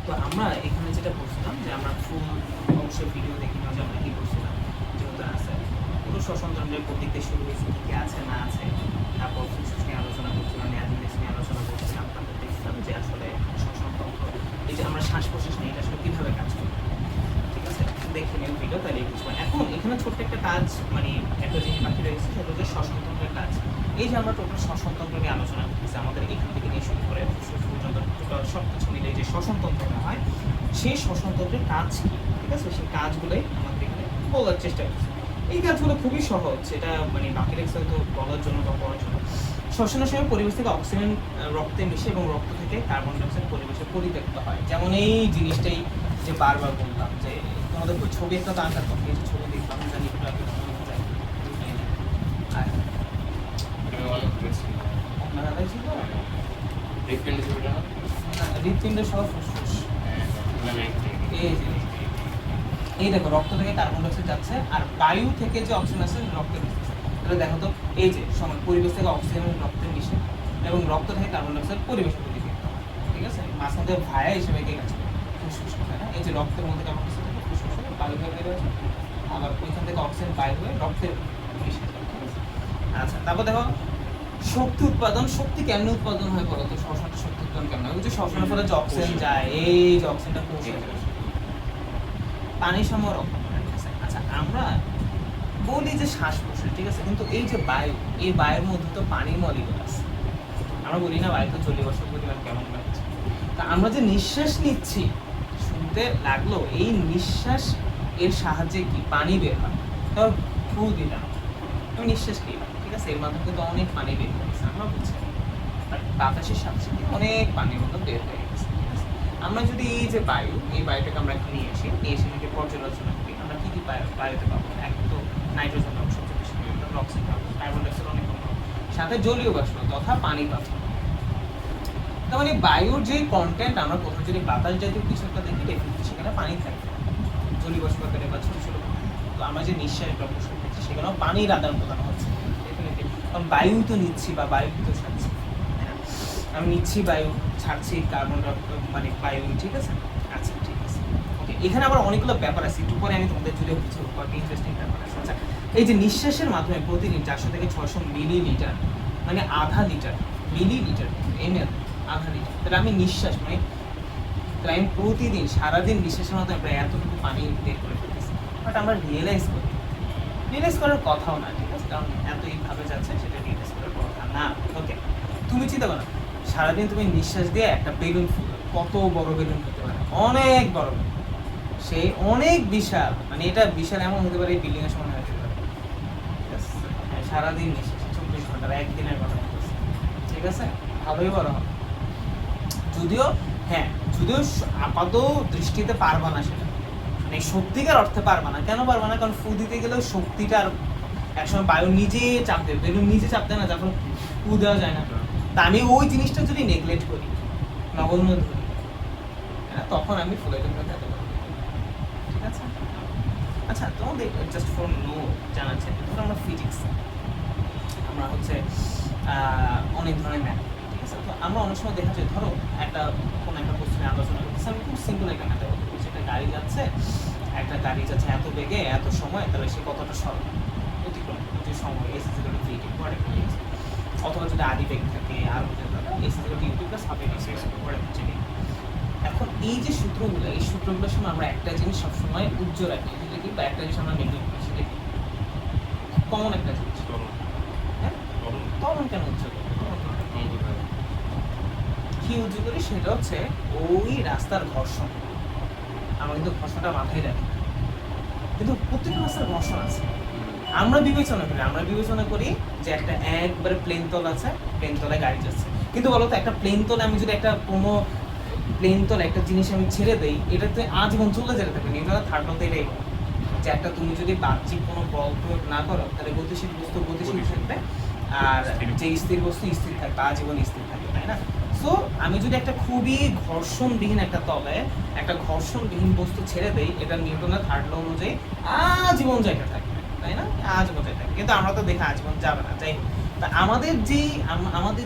তো আমরা এখানে যেটা বলছিলাম যে আমরা ফুল অবশ্যই ভিডিও দেখি না যে আমরা কী করছিলাম, যেহেতু আছে পুরো শ্বসন তন্ত্রের প্রতীক দিয়ে শুরু হয়েছে, কী কী আছে না আছে, তারপর ফুসফুস নিয়ে আলোচনা করছিলাম, অ্যাজিলিস নিয়ে আলোচনা করছিলাম, তারপর দেখছিলাম যে আসলে শ্বসন তন্ত্র, এই যে আমরা শ্বাস প্রশ্বাস নিয়ে এটা আসলে কীভাবে কাজ করে। ঠিক আছে, দেখে নিন ভিডিও, তাহলে বুঝবেন। এখন এখানে ছোট্ট একটা কাজ, মানে একটা জিনিস বাকি রয়েছে, সেটা হচ্ছে শ্বসনতন্ত্রের কাজ। এই যে আমরা টোটাল শ্বসনতন্ত্র নিয়ে আলোচনা করতেছি, আমাদের এখান থেকে নিয়ে শুরু করে ফুসফুস পর্যন্ত টোটাল সব কিছু মিলে যে শ্বসনতন্ত্রটা হয়, সেই শ্বসনতন্ত্রের কাজ কী, ঠিক আছে, সেই কাজগুলোই আমাদের এখানে বলার চেষ্টা করছি। এই কাজগুলো খুবই সহজ, এটা মানে বাকি রেক্স হয়তো বলার জন্য বা পড়ার জন্য। শ্বসনের সময় পরিবেশ থেকে অক্সিজেন রক্তে মিশে এবং রক্ত থেকে কার্বন ডাইঅক্সাইড পরিবেশে পরিত্যক্ত হয়। যেমন এই জিনিসটাই যে বারবার বললাম যে তোমাদের ছবি একটা তো আঁকার কথা, এই যে ছবি দেখলাম জানি একটু আগে আর আপনার আদায় ছিল হৃৎপিণ্ড সহ ফুসফুস, এই জিনিস, এই দেখো রক্ত থেকে কার্বন ডাইঅক্সাইড যাচ্ছে আর বায়ু থেকে যে অক্সিজেন আছে রক্তে মিশছে। তাহলে দেখো তো এই যে সময় পরিবেশ থেকে অক্সিজেন রক্তে মিশে এবং রক্ত থেকে কার্বন ডাইঅক্সাইড পরিবেশে পরিত্যক্ত হয়। ঠিক আছে, মাঝখানে ভায়া হিসেবে কে কাজ করে, ফুসফুস, তাই না? এই যে রক্তের মধ্যে কার্বন ডাইঅক্সাইড থাকে, ফুসফুস থেকে বায়ু হয়ে বের হয়েছে, আবার ওইখান থেকে অক্সিজেন বাইর হয়ে রক্তে মিশে যায়। ঠিক আছে, আচ্ছা তারপর দেখো শক্তি উৎপাদন। শক্তি কেমন উৎপাদন হয় বলো তো? শ্বসনের শক্তি উৎপাদন কেমন হয়? ওই যে শ্বসনের ফলে যে অক্সিজেন যায়, এই যে অক্সিজেনটা পৌঁছে যায় পানি সময় রক্ষা করে। ঠিক আছে, আচ্ছা আমরা বলি যে শ্বাস প্রশ্বাস, ঠিক আছে, কিন্তু এই যে বায়ু, এই বায়ুর মধ্যে তো পানির মলিকুল আছে। আমরা বলি না বায়ুতে জলীয় বাষ্প পরিমাণ কেমন লাগছে, তা আমরা যে নিঃশ্বাস নিচ্ছি, শুনতে লাগলো এই নিঃশ্বাস এর সাহায্যে কি পানি বের হয়। তো ফু দিলাম, আমি নিঃশ্বাস নিলাম, ঠিক আছে, এর মাধ্যমে কিন্তু অনেক পানি বের হয়েছে, আমরা বুঝছি বাতাসের সাথে সাথে অনেক পানির মতো বের হয়ে গেছে। ঠিক আছে, আমরা যদি এই যে বায়ু, এই বায়ুটাকে আমরা নিয়ে এসে যদি পর্যালোচনা করি, আমরা কী কী বায়ুতে পাবো? এক তো নাইট্রোজেন পাবো সবচেয়ে বেশি, অক্সিজেন পাবো, কার্বন ডাইঅক্সাইড অনেক কম পাবো, সাথে জলীয় বাষ্প তথা পানি পাবো। তার মানে বায়ুর যে কন্টেন্ট, আমরা কোথাও যদি বাতাস জাতীয় কিছু একটা দেখি ডেফিনেটলি সেখানে পানি থাকবে, জলীয় বাষ্প আকারে বা ছোটো ছোটো। তো আমরা যে নিঃশ্বাস বা প্রশ্বাস করছি সেখানেও পানির আদান প্রদান হচ্ছে ডেফিনেটলি, কারণ বায়ু তো নিচ্ছি বা বায়ু তো ছাড়ছি, আমি নিচ্ছি বায়ু, ছাড়ছি কার্বন মানে বায়ু। ঠিক আছে, আচ্ছা ঠিক আছে, ওকে। এখানে আবার অনেকগুলো ব্যাপার আছে, একটু পরে আমি তোমাদের জুড়ে কিছু ইন্টারেস্টিং ব্যাপার আছে। আচ্ছা, এই যে নিঃশ্বাসের মাধ্যমে প্রতিদিন 400 থেকে 600 মিলিলিটার, মানে আধা লিটার, মিলিলিটার এমএল আধা লিটার, তাহলে আমি নিঃশ্বাস মানে তাহলে আমি প্রতিদিন সারাদিন নিঃশ্বাসের মাধ্যমে প্রায় এতটুকু পানি বের করে ফেলতেছি, বাট আমরা রিয়েলাইজ করার কথাও না। ঠিক আছে, কারণ এত এইভাবে যাচ্ছে, সেটা রিয়েলাইজ করার কথা না। ওকে, তুমি চিন্তা করো, সারাদিন তুমি নিঃশ্বাস দিয়ে একটা বেলুন ফুলো, কত বড় বেলুন হতে পারে, অনেক বড় বেলুন, সেই অনেক বিশাল, মানে এটা বিশাল এমন হতে পারে এই বিল্ডিং এর সমান হতে পারে। সারাদিন নিঃশ্বাস 24 ঘন্টার একদিনের কথা বলছি। ঠিক আছে, ভালোই বড় হবে, যদিও হ্যাঁ, যদিও আপাত দৃষ্টিতে পারবা না সেটা, মানে সত্যিকার অর্থে পারবা না। কেন পারবা না? কারণ ফু দিতে গেলেও শক্তিটার একসময় বায়ু নিজে চাপ দেবে, বেলুন নিজে চাপ দেয় না, যখন ফু দেওয়া যায় না। তা আমি ওই জিনিসটা যদি নেগলেক্ট করি, নগণ্য ধরি, তখন আমি ফুলের জন্য যেতে পারবো। ঠিক আছে, আচ্ছা তোমাদের জাস্ট ফর নো জানার চাই, ধরো আমরা ফিজিক্স, আমরা হচ্ছে অনেক ধরনের ম্যাথ, ঠিক আছে, তো আমরা অনেক সময় দেখা যায় ধরো একটা কোনো একটা কোশ্চেনে আলোচনা করতেছি, আমি খুব সিম্পল একটা ম্যাথের কথা বলছি, একটা গাড়ি যাচ্ছে এত বেগে এত সময়, তাহলে সে কতটা অতিক্রম যে সময় এস ইকুয়াল টু ভি পড়ে, অথবা যদি আদি বেগ থাকে আর S equal to U plus half X পড়ে হচ্ছে। এখন এই যে সূত্রগুলো, এই সূত্রগুলোর সময় আমরা একটা জিনিস সবসময় উজ্জ্বল রাখি, যেটা কি, বা একটা জিনিস আমরা নেগলেক্ট করি, সেটা কি কমন একটা জিনিস। হ্যাঁ, তখন কেন উজ্জ্বল কি উজ্জ্বল করি? সেটা হচ্ছে ওই রাস্তার ঘর্ষণ, আমরা কিন্তু ঘর্ষণটা মাথায় রাখি, কিন্তু প্রত্যেকটা রাস্তার ঘর্ষণ আছে। আমরা বিবেচনা করি যে একটা একবারে প্লেন তল আছে, প্লেন তলায় গাড়ি যাচ্ছে, কিন্তু বলতো একটা প্লেন তলে আমি যদি একটা কোনো প্লেন তলে একটা জিনিস আমি ছেড়ে দেই, এটাতে আজীবন চলে যেতে থাকবে। নিউটনের থার্ড ল এটাই বলে যে একটা তুমি যদি বাহ্যিক কোনো বল প্রয়োগ না করো, তাহলে গতিশীল বস্তু গতিশীল থাকবে, আর যে স্থির বস্তু স্থির থাকবে, আজীবন স্থির থাকবে, তাই না? সো আমি যদি একটা খুবই ঘর্ষণবিহীন একটা তলে একটা ঘর্ষণবিহীন বস্তু ছেড়ে দেই, এটা নিউটনের থার্ড ল অনুযায়ী আজীবন জায়গা থাকবে, তাই না? আজীবন জায়গা থাকবে, কিন্তু আমরা তো দেখে আজীবন যাবে না। যাই হোক, তা আমাদের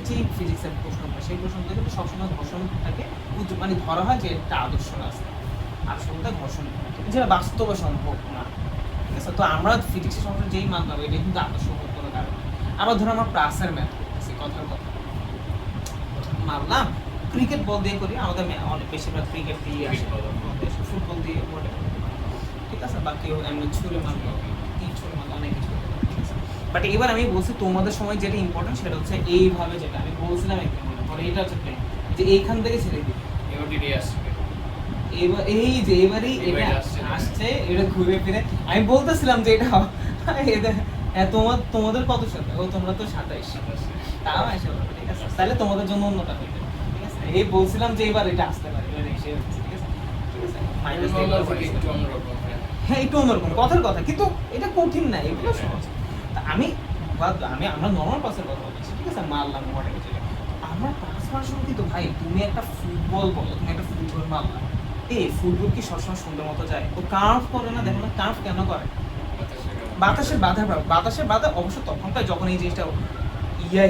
যেই ফিজিক্সের প্রশ্ন, সেই প্রশ্নটা কিন্তু সবসময় ঘর্ষণটাকে মানে ধরা হয় যে একটা আদর্শ রাস্তা, আদর্শ বলতে ঘর্ষণ, যেটা বাস্তবে সম্ভব না। ঠিক আছে, তো আমরা ফিজিক্সের সমস্যা যেই মানলাম এটা কিন্তু আদর্শ কোনো কারণ। আবার ধরো আমরা প্লাসের ম্যাথ করতেছি, কথার কথা মানলাম ক্রিকেট বল দিয়ে করি, আমাদের অনেক বেশিরভাগ ক্রিকেট দিয়ে আসে, ফুটবল দিয়ে ঠিক আছে, বা কেউ এমনি ছুঁড়ে মারলো, তীর ছুঁড়ে মারলো, অনেক কিছু। বাট এবার আমি বলছি তোমাদের সময় যেটা ইম্পর্টেন্ট সেটা হচ্ছে এইভাবে, যেটা আমি বলছিলাম একদম ধরো এটা হচ্ছে প্লেন, যে এইখান থেকে ছেড়ে দিই, এবার এই যে এবারই এটা আসছে, এটা ঘুরে ফিরে আমি বলতেছিলাম যে এটা তোমাদের কত সাথে, ও তোমরা তো 27, তাও আসে, ঠিক আছে, তাহলে তোমাদের জন্য অন্যটা হইবে, ঠিক আছে। এই বলছিলাম যে এবার এটা আসতে পারে, এবার এসে হচ্ছে, ঠিক আছে, ঠিক আছে, মাইনাস হ্যাঁ একটু অন্যরকম কথার কথা, কিন্তু এটা কঠিন না, এগুলো সহজ। আমি আমরা নর্মাল পাসের কথা বলছি, ঠিক আছে, মারলাম ওটা কিছু, আমরা পাস মারার সময় কিন্তু ভাই তুমি একটা ফুটবল বলো, তুমি একটা ফুটবল মারলাম, এই ফুটবল কি সবসময় সুন্দর মতো যায়? ও কার্ভ করে না, দেখো না কার্ভ কেন করে? বাতাসের বাধা অবশ্য তখন পায় যখন এই জিনিসটা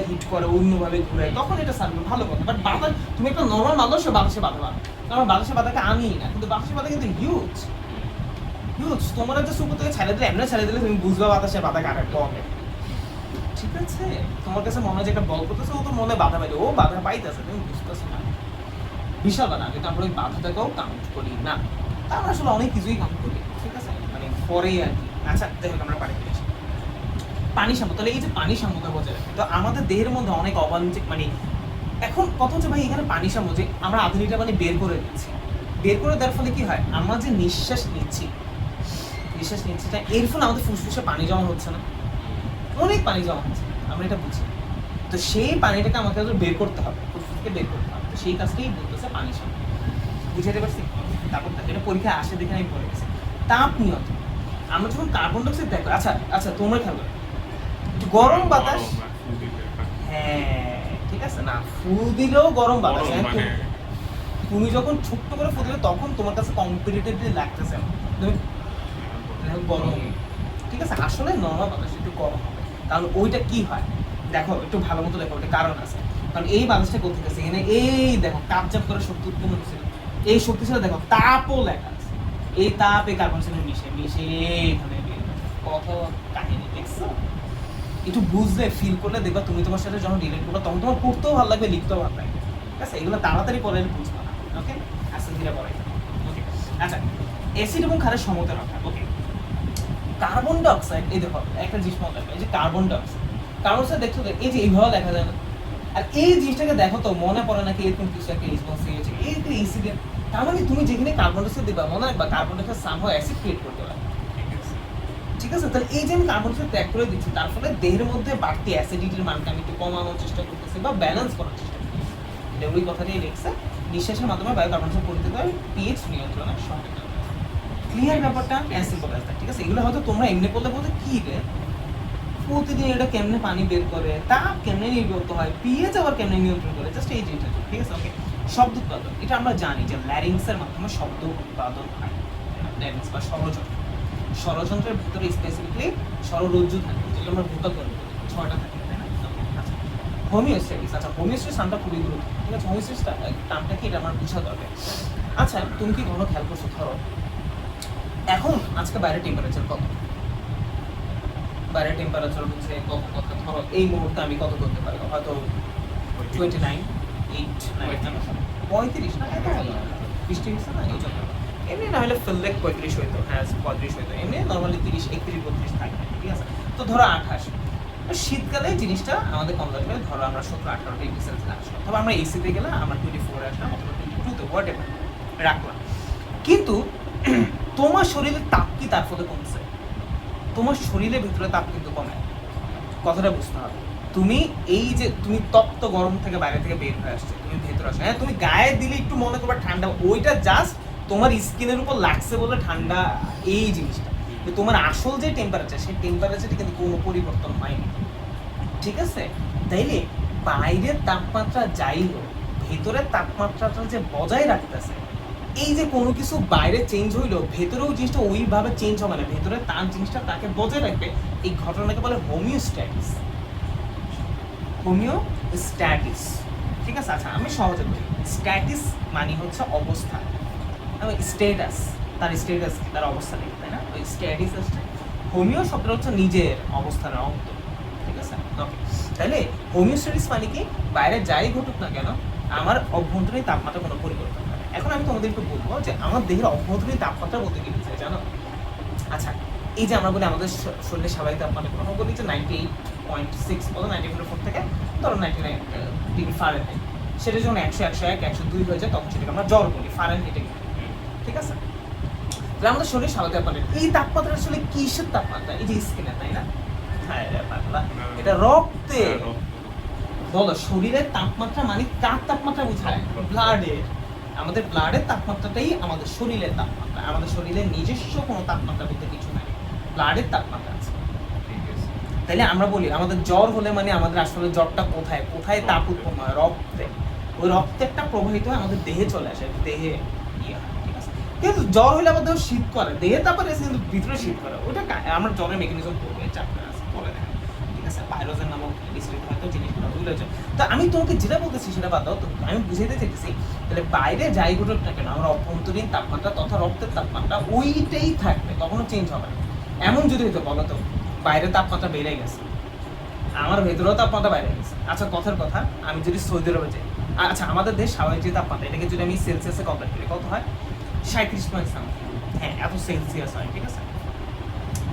হিট করে, অন্যভাবে ঘুরে, তখন এটা সার্ভে ভালো কথা। বাট বাতাস তুমি একটা নর্মাল মারলো, সে বাতাসে বাধা পাবে, কারণ বাতাসের বাধাকে আনি না, কিন্তু বাতাসের বাধা কিন্তু হিউজ। তোমরা যে সুপার থেকে ছেড়ে দিলে, এমনি ছেড়ে দিলে তুমি বুঝবা বাতাসের বাধা কারে কমে, ঠিক আছে। তোমার কাছে মনে হয় যে একটা বল করতেছে, ও তো মনে বাধা পাইলে, ও বাধা পাইতেছে, তুমি বুঝতেছো না, বিশাল বাধা, কিন্তু আমরা ওই বাধাটাকেও কাউন্ট করি না, তা আমরা আসলে অনেক কিছুই কাউন্ট করি, ঠিক আছে, মানে পরে আর কি। আচ্ছা যাই হোক, আমরা পানি সাম্য, তাহলে এই যে পানি সাম্যতা বজায় রাখে, তো আমাদের দেহের মধ্যে অনেক অবাঞ্ছিত, মানে এখন কথা হচ্ছে ভাই এখানে পানি সাম্য, যে আমরা আধা লিটার পানি বের করে দিচ্ছি, বের করে দেওয়ার ফলে কি হয়, আমরা যে নিঃশ্বাস নিচ্ছি এর ফলে আমাদের ফুসফুসে পানি জমা হচ্ছে না, অনেক পানি জমা হচ্ছে, আমরা এটা বুঝি। তো সেই পানিটাকে আমাকে বের করতে হবে, ফুসফুসকে বের করতে হবে, তো সেই কাজটাই বলতেছে পানি সাম্য, বুঝাতে পারছি। তারপর এটা পরীক্ষায় আসে দেখে আমি পড়ে গেছি। তাপ নিয়ন্ত্রণ, আমরা যখন কার্বন ডাইঅক্সাইড দেখো, আচ্ছা তোমরা খেলো গরম বাতাস, হ্যাঁ ঠিক আছে না, ফুল দিলেও গরম বাতাস, তুমি যখন ছোট্ট করে ফুল দিলে তখন তোমার কাছে কম্পিটিটিভলি লাগতেছে না, তুমি গরম, ঠিক আছে, আসলে নরমাল বাতাস একটু গরম হবে, কারণ ওইটা কি হয় দেখো, একটু ভালো মতো দেখো, ওইটা কারণ আছে, কারণ এই বাতাসটা কোথা থেকে, এখানে এই দেখো কাপজাপ করে শক্তি উৎপন্ন হচ্ছিল, এই শক্তিশালী দেখো তাপও লেখা আছে, এই তাপ এই কার্বন সাথে মিশে এখানে কত কাহিনী দেখছো, একটু বুঝলে ফিল করলে দেখবা তুমি তোমার সাথে যখন রিলেট করবে তখন তোমার পড়তেও ভালো লাগবে, লিখতেও ভালো লাগবে, ঠিক আছে, এগুলো তাড়াতাড়ি পড়ে বুঝবা না, ওকে, আস্তে ধীরে পড়াই, ওকে। আচ্ছা, অ্যাসিড এবং ক্ষারের সমতা রক্ষা, ওকে। কার্বন ডাইঅক্সাইড, এই দেখো একটা জিনিস মনে রাখবে, এই যে কার্বন ডাইঅক্সাইড দেখছো, এই যে এইভাবে দেখা যায় না, আর এই জিনিসটাকে দেখো তো মনে পড়ে নাকি এরকম কিছু একটা রেসপন্স হয়েছে, এই যে অ্যাসিড, তার মানে তুমি যেখানে কার্বন ডাইঅক্সাইড দিবা মনে রাখবা carbon dioxide somehow acid create করতে পারে, ঠিক আছে। তাহলে এই যে আমি কার্বন ডাইঅক্সাইড ত্যাগ করে দিচ্ছি, তার ফলে দেহের মধ্যে বাড়তি অ্যাসিডিটির মানকে আমি একটু কমানোর চেষ্টা করতেছি বা ব্যালেন্স করার চেষ্টা করতেছি, এটা ওই কথাটাই লিখছে, নিঃশ্বাসের মাধ্যমে বায়ু কার্বন ডাইঅক্সাইড পরিচিত হয়, পিএইচ নিয়ন্ত্রণে সহায়তা করে, ক্লিয়ার ব্যাপারটা, অ্যাজ সিম্পল অ্যাজ দ্যাট, ঠিক আছে। এগুলো হয়তো তোমরা এমনি বলতে কি রে প্রতিদিন এটা কেমনে পানি বের করে, তাপ কেমনে নির্গত হয়, পিএইচ আবার কেমনে নিয়ন্ত্রণ করে, জাস্ট এই জিনিসটা, ঠিক আছে, ওকে। শব্দ উৎপাদন, এটা আমরা জানি যে ল্যারিংসের মাধ্যমে শব্দ উৎপাদন হয়, ল্যারিংস বা ষড়যন্ত্রের ভিতরে স্পেসিফিকলি ষড়রজ্জু থাকে, যেগুলো আমরা ভোকাল করে 6টা থাকে, তাই না? আচ্ছা, হোমিওস্ট্যাটিস, আচ্ছা হোমিওস্ট্যাটিস নামটা খুবই গুরুত্বপূর্ণ, ঠিক আছে, হোমিওস্ট্যাটিস নামটা কি এটা আমার বুঝা দরকার। আচ্ছা তুমি কি কখনো খেয়াল করছো, ধরো এখন আজকে বাইরের টেম্পারেচার কত, বাইরের টেম্পারেচার হচ্ছে কত, ধরো এই মুহূর্তে আমি কত করতে পারি, হয়তো 29, 8, 9, 35 না, এত ভালো বৃষ্টি হচ্ছে না এই জন্য, এমনি না হলে ফেললে 35 হইতো, হ্যাঁ 35 হইতো, এমনি নর্মালি 30, 31, 32 থাকে, ঠিক আছে। তো ধরো 28, শীতকালে জিনিসটা আমাদের কম লাগবে, ধরো আমরা 17-18 ডিগ্রি সেলসিয়াস আসলাম, তবে আমরা এসিতে গেলে আমরা 24 আসলাম অথবা 22-তে হোয়াট এভার রাখলাম, কিন্তু তোমার শরীরের তাপ কি তার ফলে কমছে, তোমার শরীরের ভিতরে তাপ কিন্তু কমে, কথাটা বুঝতে হবে। তুমি এই যে তুমি তপ্ত গরম থেকে বাইরে থেকে বের হয়ে আসছো, তুমি ভেতরে আসো, হ্যাঁ তুমি গায়ে দিলে একটু মনে করবে ঠান্ডা, ওইটা জাস্ট তোমার স্কিনের উপর লাগছে বলে ঠান্ডা, এই জিনিসটা তোমার আসল যে টেম্পারেচার, সেই টেম্পারেচারটা কিন্তু কোনো পরিবর্তন হয়নি, ঠিক আছে। তাইলে বাইরের তাপমাত্রা যাই হোক, ভেতরের তাপমাত্রাটা যে বজায় রাখতেছে, এই যে কোনো কিছু বাইরে চেঞ্জ হইলো ভেতরেও জিনিসটা ওইভাবে চেঞ্জ হবে না, ভেতরে তার জিনিসটা তাকে বজায় রাখবে, এই ঘটনাকে বলে হোমিওস্ট্যাটিস, ঠিক ঠিক আছে। আচ্ছা আমি সহজে বলি, স্ট্যাটাস মানে হচ্ছে অবস্থা, স্টেটাস তার স্টেটাস তার অবস্থা নেই, তাই না? ওই স্ট্যাটাস আসছে। হোমিও শব্দটা হচ্ছে নিজের অবস্থানের অন্ত, ঠিক আছে। ওকে, তাহলে হোমিওস্ট্যাটিস মানে কি, বাইরে যাই ঘটুক না কেন আমার অভ্যন্তরীণ তাপমাত্রা কোনো পরিবর্তন হয় না। এখন আমি তোমাদের একটু বলবো যে আমার দেহের অভ্যন্তরীণ তাপমাত্রা বলতে কি বোঝায় জানো? আচ্ছা এই যে আমরা বলি আমাদের শরীরের স্বাভাবিক তাপমাত্রা আমরা বলি যে 98.6 বলো 94 থেকে ধরো 99 ডিগ্রি ফারেনহাইট, সেটা যখন 100 101 102 হয়ে যায় তখন সেটাকে আমরা জ্বর বলি ফারেনহাইটে, ঠিক আছে। তাহলে আমাদের শরীর স্বাভাবিক তাপমাত্রা, এই তাপমাত্রা আসলে কিসের তাপমাত্রা? এই যে স্কিনে, তাই না? হ্যাঁ এটা রক্তে। বলো শরীরের তাপমাত্রা মানে কার তাপমাত্রা বোঝায়? ব্লাডের। আমাদের ব্লাডের তাপমাত্রাটাই আমাদের শরীরের তাপমাত্রা। আমাদের শরীরের নিজস্ব কোনো তাপমাত্রা বলতে কিছু নাই, ব্লাডের তাপমাত্রা আছে। তাইলে আমরা বলি আমাদের জ্বর হলে মানে আমাদের আসলে জ্বরটা কোথায় কোথায় তাপ উৎপন্ন হয়? রক্তে। ওই রক্তে একটা প্রবাহিত হয় আমাদের দেহে চলে আসে, দেহে ইয়ে হয়, ঠিক আছে। কিন্তু জ্বর হলে আমাদের শীত করে, দেহে তারপরে কিন্তু ভিতরে শীত করে, ওটা আমরা জ্বরের মেকানিজম করবো চাপটা আছে পরে দেখা, ঠিক আছে। ভাইরাসের নামক ডিস্ট্রিক্ট হয়তো জিনিসগুলো ওগুলো। তো আমি তোমাকে যেটা বলতেছি সেটা বাদ দাও, তো আমি বুঝাইতে চাইতেছি তাহলে বাইরে যাই ঘটুক না কেন আমার অভ্যন্তরীণ তাপমাত্রা তথা রক্তের তাপমাত্রা ওইটাই থাকবে, কখনো চেঞ্জ হবে না। এমন যদি হতো বলো তো বাইরের তাপমাত্রা বেড়ে গেছে, আমার ভেতরেও তাপমাত্রা বাইরে গেছে। আচ্ছা কথার কথা, আমি যদি সৌদি আরবে যাই, আচ্ছা আমাদের দেশ স্বাভাবিক যে তাপমাত্রা এটাকে যদি আমি সেলসিয়াসে কনভার্ট করি কত হয়? 37.7, হ্যাঁ এত সেলসিয়াস হয়, ঠিক আছে।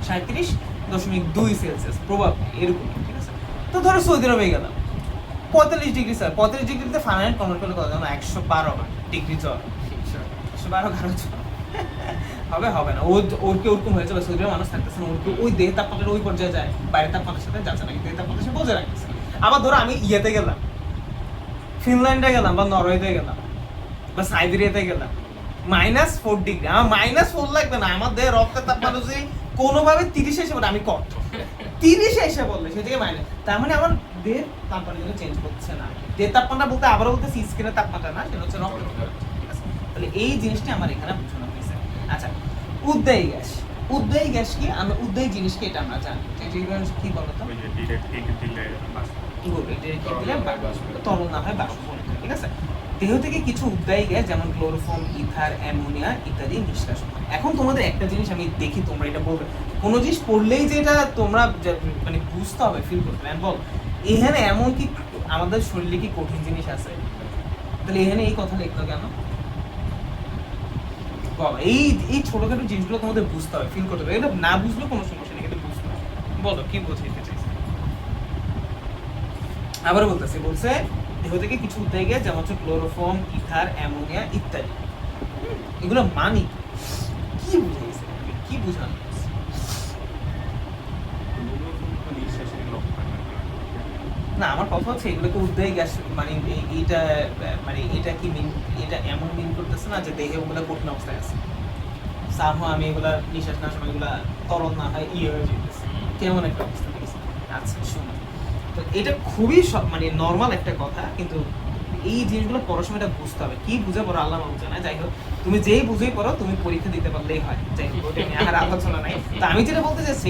37.2 সেলসিয়াস প্রভাব এরকম, ঠিক আছে। তো ধরো সৌদি আরবে গেলাম 45 ডিগ্রি, স্যার 45 ডিগ্রিতে ফারেনহাইট কনভার্ট করলে কত জানো? 112 ডিগ্রি জ্বর, 112 ঘাড়া জ্বর হবে না, ওর কি ওরকম হয়ে যাবে? সৌদি আরবে মানুষ থাকতেছে না, ওই দেহ তাপমাত্রার ওই পর্যায়ে যায়, বাইরের তাপমাত্রার সাথে যাচ্ছে না, দেহ তাপমাত্রা সে বজায় রাখতেছে। আবার ধরো আমি ইয়েতে গেলাম, ফিনল্যান্ডে গেলাম বা নরওয়েতে গেলাম বা সাইবেরিয়াতে গেলাম, -4 ডিগ্রি, আমার -4 লাগবে না, আমার দেহের রক্তের তাপমাত্রা যদি কোনোভাবে 30 এসে বলে আমি কট 30 এসে বললে সেটাকে মাইনাস, তার মানে আমার দেহের তাপমাত্রা কিন্তু চেঞ্জ করছে না। দেহের তাপমাত্রা বলতে আবারও বলতে স্কিনের তাপমাত্রা না, সেটা হচ্ছে রক্তের তাপমাত্রা, ঠিক আছে। তাহলে এই জিনিসটা আমার এখানে বোঝানো হয়েছে। আচ্ছা উদ্দায়ী গ্যাস, উদ্দায়ী গ্যাস কি? আমরা উদ্দায়ী জিনিস কি এটা আমরা জানি, কি বলতো তরল না হয় বাষ্প, ঠিক আছে। দেহ থেকে কিছু উদ্দায়ী গ্যাস যেমন ক্লোরোফর্ম, ইথার, অ্যামোনিয়া ইত্যাদি নিষ্কাশন হয়। এখন তোমাদের একটা জিনিস আমি দেখি তোমরা এটা বলবে, কোনো জিনিস পড়লেই যে এটা তোমরা মানে বুঝতে হবে, ফিল করতে হবে। বল এখানে এমন কি আমাদের শরীরে কি কঠিন জিনিস আছে? তাহলে এখানে এই কথা লিখতো কেন? বলো এই ছোটখাটো জিনিসগুলো তোমাদের বুঝতে হবে, ফিল করতে হবে। এটা না বুঝলেও কোনো সমস্যা নেই, কিন্তু বুঝতে হবে। বলো কি বোঝাইতে চাইছে? আবার বলছে দেহ থেকে কিছু উদ্দায়ী গ্যাস যেমন হচ্ছে ক্লোরোফর্ম, ইথার, অ্যামোনিয়া ইত্যাদি, এগুলো মানি কি বুঝাইছে, কি বুঝানো? না আমার কথা হচ্ছে এগুলোকে উদ্দায়ী গ্যাস মানে এইটা মানে এটা কি মিন, এটা এমন মিন করতেছে না যে দেহে ওগুলো কঠিন অবস্থায় আছে, সামহ আমি এগুলা নিঃশ্বাস নেওয়ার সময় এগুলা তরল না হয় ইয়ে হয়ে যেতেছে, কেমন একটা অবস্থা দেখেছি। আচ্ছা শোনো, তো এটা খুবই মানে নর্মাল একটা কথা, কিন্তু এই জিনিসগুলো পড়ার সময় এটা বুঝতে হবে। কি বুঝে পড়ো আল্লাহ বুঝে না, যাই হোক তুমি যেই বুঝেই পড়ো তুমি পরীক্ষা দিতে পারলেই হয়, যাই হোক ওটা নিয়ে আর আলোচনা নাই। তো আমি যেটা বলতে চাচ্ছি,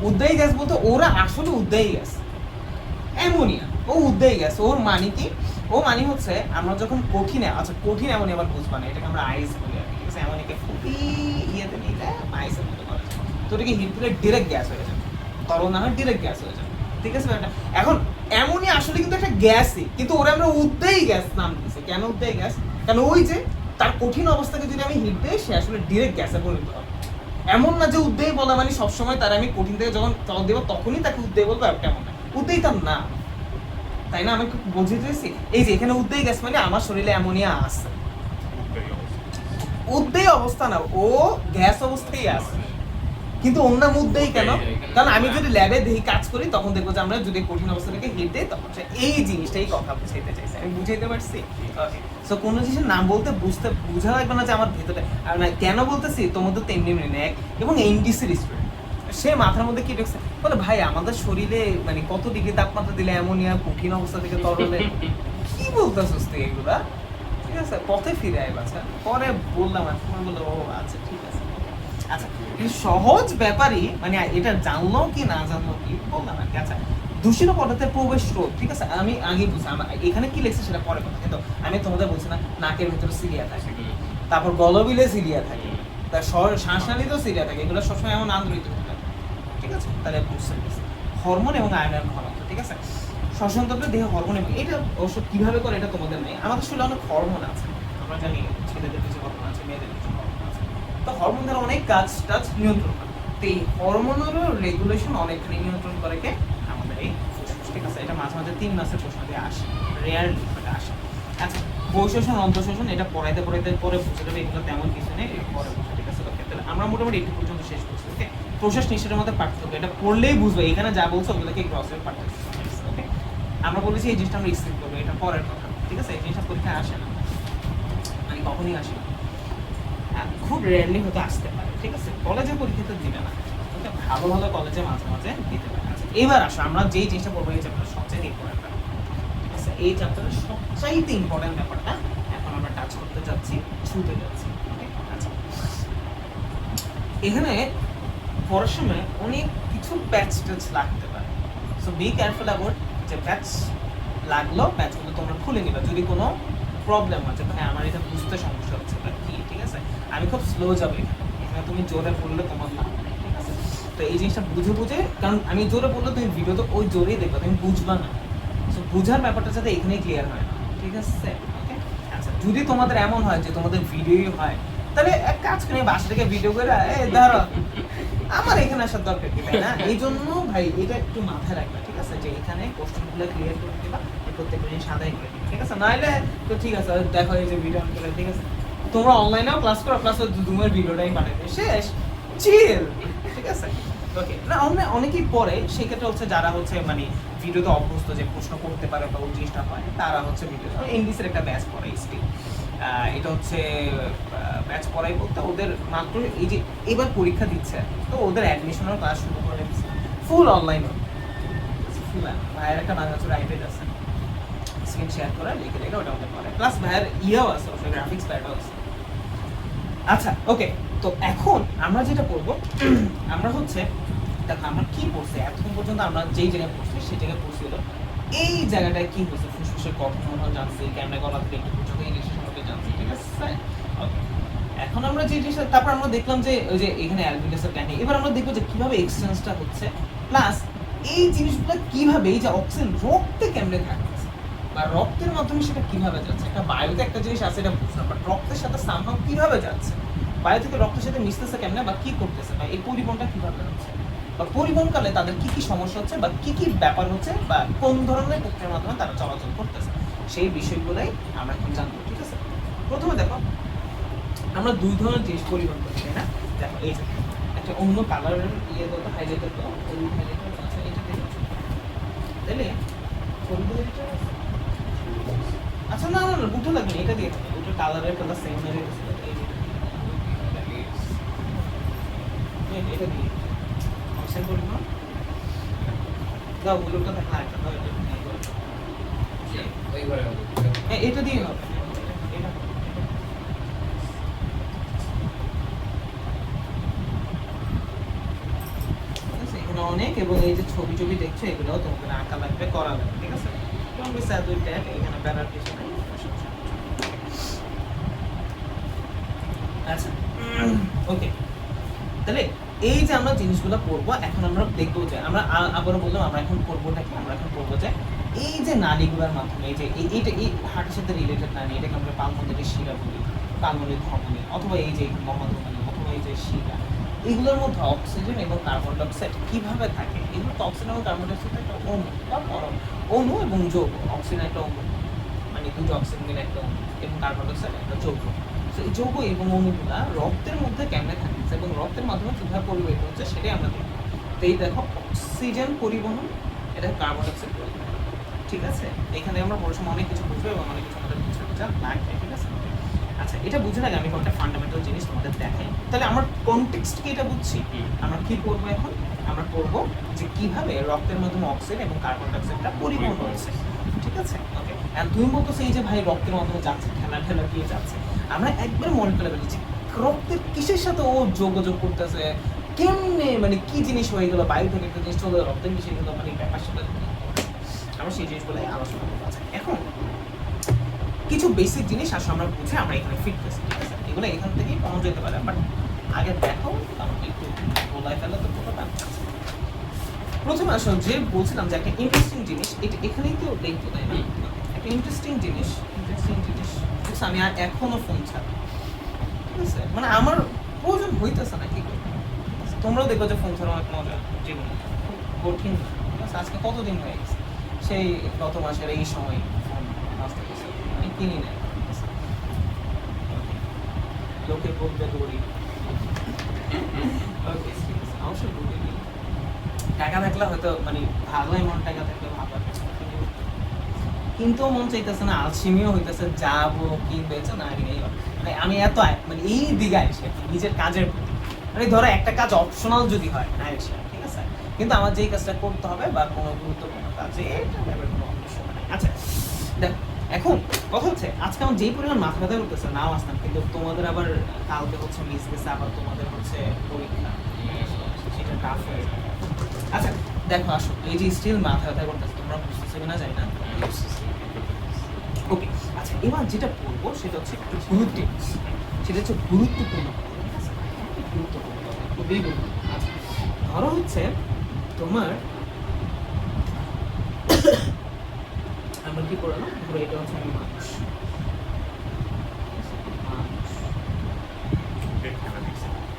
উদ্দায়ী গ্যাস বলতে ওরা আসলে উদ্দায়ী গ্যাস। অ্যামোনিয়া ও উদ্দায়ী গ্যাস, ওর মানে কি? ও মানে হচ্ছে আমরা যখন কঠিনে, আচ্ছা কঠিন অ্যামোনিয়া আবার বুঝবা না, এটাকে আমরা আইস বলি আর কি, ঠিক আছে। অ্যামোনিয়াকে ফুটি ইয়েতে নিয়ে যায় আইসের মতো করা যায়, তো এটাকে হিট দিলে ডিরেক্ট গ্যাস হয়ে যাবে, তরল না হয় ডিরেক্ট গ্যাস হয়ে যাবে, ঠিক আছে। এখন অ্যামোনিয়া আসলে কিন্তু একটা গ্যাসই, কিন্তু ওরা আমরা উদ্দায়ী গ্যাস নাম দিয়েছে। কেন উদ্দায়ী গ্যাস? কারণ ওই যে তার কঠিন অবস্থাকে যদি আমি হিট দিই সে আসলে ডিরেক্ট গ্যাসে পরিণত হবে। এমন না যে উদ্দায়ী বলা মানে সবসময় তার আমি কঠিন থেকে যখন জল দেবো তখনই তাকে উদ্দায়ী বলবো, তেমন না, উদ্দায়ী তার না, তাই না? আমি বুঝতে চাইছি এই যে এখানে উদ্দায়ী গ্যাস মানে আমার শরীরে অ্যামোনিয়া আছে, উদ্দায়ী অবস্থা না, ও গ্যাস অবস্থায় আছে, কিন্তু অন্য উদ্দায়ী কেন? কারণ আমি যদি ল্যাবে দেখি কাজ করি তখন দেখবো যে আমরা যদি কঠিন অবস্থাটাকে হিট দেই তখন এই জিনিসটাই কথা বুঝাইতে চাইছি, আমি বুঝাইতে পারছি। সো কোনো জিনিসের নাম বলতে বুঝা লাগবে না যে আমার ভেতরে, আর না কেন বলতেছি তোমাদের তেমনি এক এবং এনডিসির স্টুডেন্ট সে মাথার মধ্যে কি ঢুকছে বলে ভাই আমাদের শরীরে মানে কত ডিগ্রি তাপমাত্রা দিলে অ্যামোনিয়া কঠিন অবস্থা থেকে তরলে কি বলতেছিস তুই এগুলা, ঠিক আছে। পথে ফিরে আয় বাচ্চা, পরে বললাম আর তোমার বললো ও আচ্ছা ঠিক আছে। আচ্ছা সহজ ব্যাপারই মানে এটা জানলো কি না জানলো কি বললাম আর কি। আচ্ছা দূষিত পদার্থের প্রবেশ রোধ, ঠিক আছে? আমি আগে বুঝছি, এখানে কি লিখছে সেটা পরে কথা, কিন্তু আমি তোমাদের বলছি না নাকের ভিতরে সিলিয়া থাকে, তারপর গলবিলে সিলিয়া থাকে, তার শ্বাসনালীতেও সিলিয়া থাকে, এগুলো সবসময় এমন আন্দোলিত হতে থাকে, ঠিক আছে? তাহলে বুঝতে পেরেছি হরমোন এবং আয়নের ঘনত্ব, ঠিক আছে? শ্বসনতন্ত্র দেহে হরমোন, এবং এটা অবশ্য কিভাবে করে এটা তোমাদের নেই, আমাদের শরীরে অনেক হরমোন আছে, আমরা জানি ছেলেদের কিছু হরমোন আছে, মেয়েদের কিছু হরমোন আছে, তো হরমোন দ্বারা অনেক কাজ নিয়ন্ত্রণ করে। তো এই হরমোনের রেগুলেশন অনেকখানি নিয়ন্ত্রণ করে কে? আমাদের এই ফুসফুস, ঠিক আছে? এটা মাঝে মাঝে 3 মাসের প্রশ্ন দিয়ে আসে, রেয়ারলি এটা আসে। আচ্ছা, বহিঃশ্বসন অন্তঃশ্বসন এটা পরে বুঝে যাবে, এগুলো তেমন কিছু নেই, এটা পরে বুঝে, ঠিক আছে? ওকে, তাহলে আমরা মোটামুটি একটু পর্যন্ত শেষ করছি। ওকে, প্রশ্বাস নিঃশ্বাসের মধ্যে পার্থক্য এটা পড়লেই বুঝবে, এখানে যা বলছো ওগুলোকে ক্রসের পার্থক্য। ওকে, আমরা বলেছি এই জিনিসটা আমরা স্কিপ করবো, এটা পরের কথা, ঠিক আছে? এই জিনিসটা পরীক্ষায় আসে না, মানে কখনই আসে না, খুব রেয়ারলি হয়তো আসতে পারে, ঠিক আছে? কলেজে পরীক্ষাতে দিবে না, ওকে? ভালো ভালো কলেজে মাঝে মাঝে দিতে পারে। আচ্ছা, এবার আসো আমরা যেই জিনিসটা পড়বো, এই চ্যাপ্টার সবচেয়ে ইম্পর্টেন্ট, ঠিক আছে? এই চ্যাপ্টারের সবচাইতে ইম্পর্টেন্ট ব্যাপারটা এখন আমরা টাচ করতে যাচ্ছি, ছুঁতে যাচ্ছি। আচ্ছা, এখানে পড়ার সময় অনেক কিছু প্যাচ ট্যাচ লাগতে পারে, সো বি কেয়ারফুল অ্যাবাউট যে প্যাচ লাগলো, প্যাচগুলো তোমরা খুলে নিবা যদি কোনো প্রবলেম হয়, যে হ্যাঁ আমার এটা বুঝতে সমস্যা হচ্ছে বা কি, ঠিক আছে? আমি খুব স্লো যাবো এখানে তুমি জোরে পড়লে তোমার লাভ নেই, ঠিক আছে? তো এই জিনিসটা বুঝে, কারণ আমি জোরে পড়লে তুমি ভিডিও তো ওই জোরেই দেখবা, তুমি বুঝবা না, সো বুঝার ব্যাপারটা যাতে এখানেই ক্লিয়ার হয় না, ঠিক আছে? ওকে, আচ্ছা, যদি তোমাদের এমন হয় যে তোমাদের ভিডিওই হয়, তাহলে এক কাজ করে বাসা থেকে ভিডিও করে ধরো আমার এখানে আসার দরকার কি, তাই না? এই জন্য ভাই এটা একটু মাথায় রাখবে, ঠিক আছে? যে এখানে কোশ্চেনগুলো ক্লিয়ার করে দিবা, প্রত্যেকটা জিনিস সাদাই করে দিবা, ঠিক আছে? নাইলে তো ঠিক আছে, দেখো এই যে ভিডিও করে, ঠিক আছে? তোমরা অনলাইনেও ক্লাস করো, প্লাস জুমের ভিডিওটাই পাঠাবে, শেষ, চিল, ঠিক আছে? ওকে, না অনেকেই পড়ে, সেক্ষেত্রে হচ্ছে যারা হচ্ছে মানে ভিডিওতে অভ্যস্ত যে প্রশ্ন করতে পারে বা ওই জিনিসটা হয়, তারা হচ্ছে ভিডিও ইংলিশের একটা ব্যাচ পড়ে স্টিল, এটা হচ্ছে ব্যাচ পড়াই বলতে ওদের মাত্র এই যে এবার পরীক্ষা দিচ্ছে, তো ওদের অ্যাডমিশনের ক্লাস শুরু করে দিচ্ছে ফুল অনলাইন, ভাইয়ের একটা বাংলাদেশের আইপেড আছে, স্ক্রিন শেয়ার করে লিখে লিখে ওটা ওদের পড়ে, প্লাস ভাইয়ের ইয়েও আছে, ওর গ্রাফিক্স প্যাডও আছে। আচ্ছা, ওকে, তো এখন আমরা যেটা করবো, আমরা হচ্ছে দেখো আমরা কি পড়ছি এতক্ষণ পর্যন্ত, আমরা যেই জায়গায় পড়ছি সেই জায়গায় পড়ছিল, এই জায়গাটায় কি হচ্ছে, ফুসফুসের গঠন জানছি, ক্যামেরা গলা থেকে একটু পর্যন্ত ইংলিশের সম্পর্কে জানছি, ঠিক আছে? ওকে, এখন আমরা যে জিনিসটা, তারপর আমরা দেখলাম যে ওই যে এখানে অ্যালভিউলাসের কাহিনী, এবার আমরা দেখবো যে কিভাবে এক্সচেঞ্জটা হচ্ছে, প্লাস এই জিনিসগুলো কিভাবে এই যে অক্সিজেন রক্তে কেমনে থাকতেছে বা রক্তের মাধ্যমে সেটা কিভাবে যাচ্ছে, একটা বায়ুতে একটা জিনিস আছে এটা বুঝলাম, বাট রক্তের সাথে সামহাও কিভাবে যাচ্ছে, বায়ু থেকে রক্তের সাথে মিশতেছে কেমনে বা কি করতেছে, বা এই পরিবহনটা কিভাবে হচ্ছে, বা পরিবহনকালে তাদের কি কি সমস্যা হচ্ছে বা কি কি ব্যাপার হচ্ছে, বা কোন ধরনের প্রক্রিয়ার মাধ্যমে তারা চলাচল করতেছে, সেই বিষয়গুলোই আমরা এখন জানবো, ঠিক আছে? প্রথমে দেখো আমরা দুই ধরনের জিনিস পরিবহন করি, তাই না? দেখো এই যে একটা অন্য কালারের ইয়ে করতে হাইলাইটার, তো হলুদ হাইলাইটার আছে, এটা দেখো তাহলে হলুদ হাইলাইটার আছে, আচ্ছা না না না বুঝতে লাগবে, এটা দিয়ে ওটা কালারের কালার সেম হয়ে গেছে, এটা দিয়ে অপশন করব না, দাও হলুদটা দেখা, একটা দাও, এটা দিয়ে হবে, এটা অনেক, এবং এই যে ছবি ছবি দেখছো এগুলোও তোমাদের আঁকা লাগবে, করা লাগবে, ঠিক আছে? এখানে বেড়ার কিছু নেই। আচ্ছা, ওকে, তাহলে এই যে আমরা জিনিসগুলো পড়বো, এখন আমরা দেখবো যে আমরা আবারও বললাম আমরা এখন পড়বোটা কি, আমরা এখন পড়বো যে এই যে নালীগুলোর মাধ্যমে, এই যে এইটা এই হার্টের সাথে রিলেটেড নালী, এটাকে আমরা পালমোনারি শিরা বলি, পালমোনারি ধমনী, অথবা এই যে মহাধমনী, অথবা এই যে শিরা, এগুলোর মধ্যে অক্সিজেন এবং কার্বন ডাইঅক্সাইড কিভাবে থাকে, এগুলো তো অক্সিজেন এবং কার্বন ডাইঅক্সাইড একটা অণু বা পরমাণু, অণু এবং যৌগ, অক্সিজেন একটা অণু, মানে দুটো অক্সিজেন মিলে একটা অণু, এবং কার্বন ডাইঅক্সাইড একটা যৌগ, এই যৌগ এবং অণুগুলা রক্তের মধ্যে কেমনে থাকছে এবং রক্তের মাধ্যমে কিভাবে পরিবাহিত হচ্ছে সেটাই আমরা দেখব। তো এই দেখো অক্সিজেন পরিবহন, এটা কার্বন ডাইঅক্সাইড পরিবহন, ঠিক আছে? এখানে আমরা পড়ার সময় অনেক কিছু বুঝবো এবং অনেক কিছু আমাদের বুঝা লাগবে, ঠিক আছে? আচ্ছা, এটা বুঝে লাগে আমি কয়েকটা ফান্ডামেন্টাল জিনিস তোমাদের দেখাই, তাহলে আমার কনটেক্সট কি এটা বুঝছি, আমরা কি করবো এখন, আমরা করবো যে কিভাবে রক্তের মাধ্যমে অক্সিজেন এবং কার্বন ডাইঅক্সাইডটা পরিবহন হচ্ছে, ঠিক আছে? ওকে, আর তুমি বলতো সেই যে ভাই রক্তের মাধ্যমে যাচ্ছে, ঠেলা দিয়ে যাচ্ছে, আমরা একবার মনে করে ফেলেছি রক্তের কিসের সাথে ও যোগাযোগ করতেছে, কেমনে, মানে কি জিনিস হয়ে গেল, বায়ু থেকে একটা জিনিস চলে রক্তের মিশে গেল, মানে ব্যাপার সাথে আমরা সেই জিনিসগুলো আলোচনা করবো। আচ্ছা, এখন কিছু বেসিক জিনিস আসলে আমরা বুঝে আমরা এখানে ফিট করছি, ঠিক আছে? এগুলো এখান থেকেই পাওয়া যেতে পারে, বাট আগে দেখো আমাকে একটু বলাই ফেলে তো পুরোটা। প্রথমে আসলে যে বলছিলাম যে একটা ইন্টারেস্টিং জিনিস, এটা এখানেই তো দেখতো, তাই না? একটা ইন্টারেস্টিং জিনিস আমি আর এখনো ফোন ছাড়া, ঠিক আছে? মানে আমার প্রয়োজন হইতেছে না, কি করবো? তোমরাও দেখো যে ফোন ছাড়া অনেক মজা জীবন, খুব কঠিন। আজকে কতদিন হয়ে গেছে, সেই গত মাসের এই সময় ফোন আসতে গেছে, আমি কিনি না। লোকে বলবে দৌড়ি, অবশ্যই দৌড়ি টাকা থাকলে হয়তো মানে ভালো এমন টাকা থাকলে ভালো, কিন্তু মন চাইতেছে না, আলসেমিও হইতেছে, যাবো কিনবে না নেই। মানে আমি এত মানে এই দিকে আসে নিজের কাজের প্রতি, মানে ধরো একটা কাজ অপশনাল যদি হয় না এসে, ঠিক আছে, কিন্তু আমার যেই কাজটা করতে হবে বা কোনো গুরুত্বপূর্ণ কাজে এটা ব্যাপারে কোনো অবশ্য নাই। আচ্ছা দেখো, এখন কথা হচ্ছে আজকে আমার যেই পরিমাণ মাথা ব্যথা করতেছে নাও আসতাম, কিন্তু তোমাদের আবার কালকে হচ্ছে মিস গেছে, আবার তোমাদের হচ্ছে পরীক্ষা, সেটা টাফ হয়ে যাবে। আচ্ছা দেখো, আসো এই যে স্টিল মাথা ব্যথা করতেছে, তোমরা বুঝতেছো কিনা জানি না। ওকে, আচ্ছা এবার যেটা বলবো সেটা হচ্ছে একটু সেটা হচ্ছে গুরুত্বপূর্ণ, গুরুত্বপূর্ণ, খুবই গুরুত্বপূর্ণ। আচ্ছা ধরো হচ্ছে তোমার আমরা কি করলাম, ধরো এটা হচ্ছে আমি মানুষ,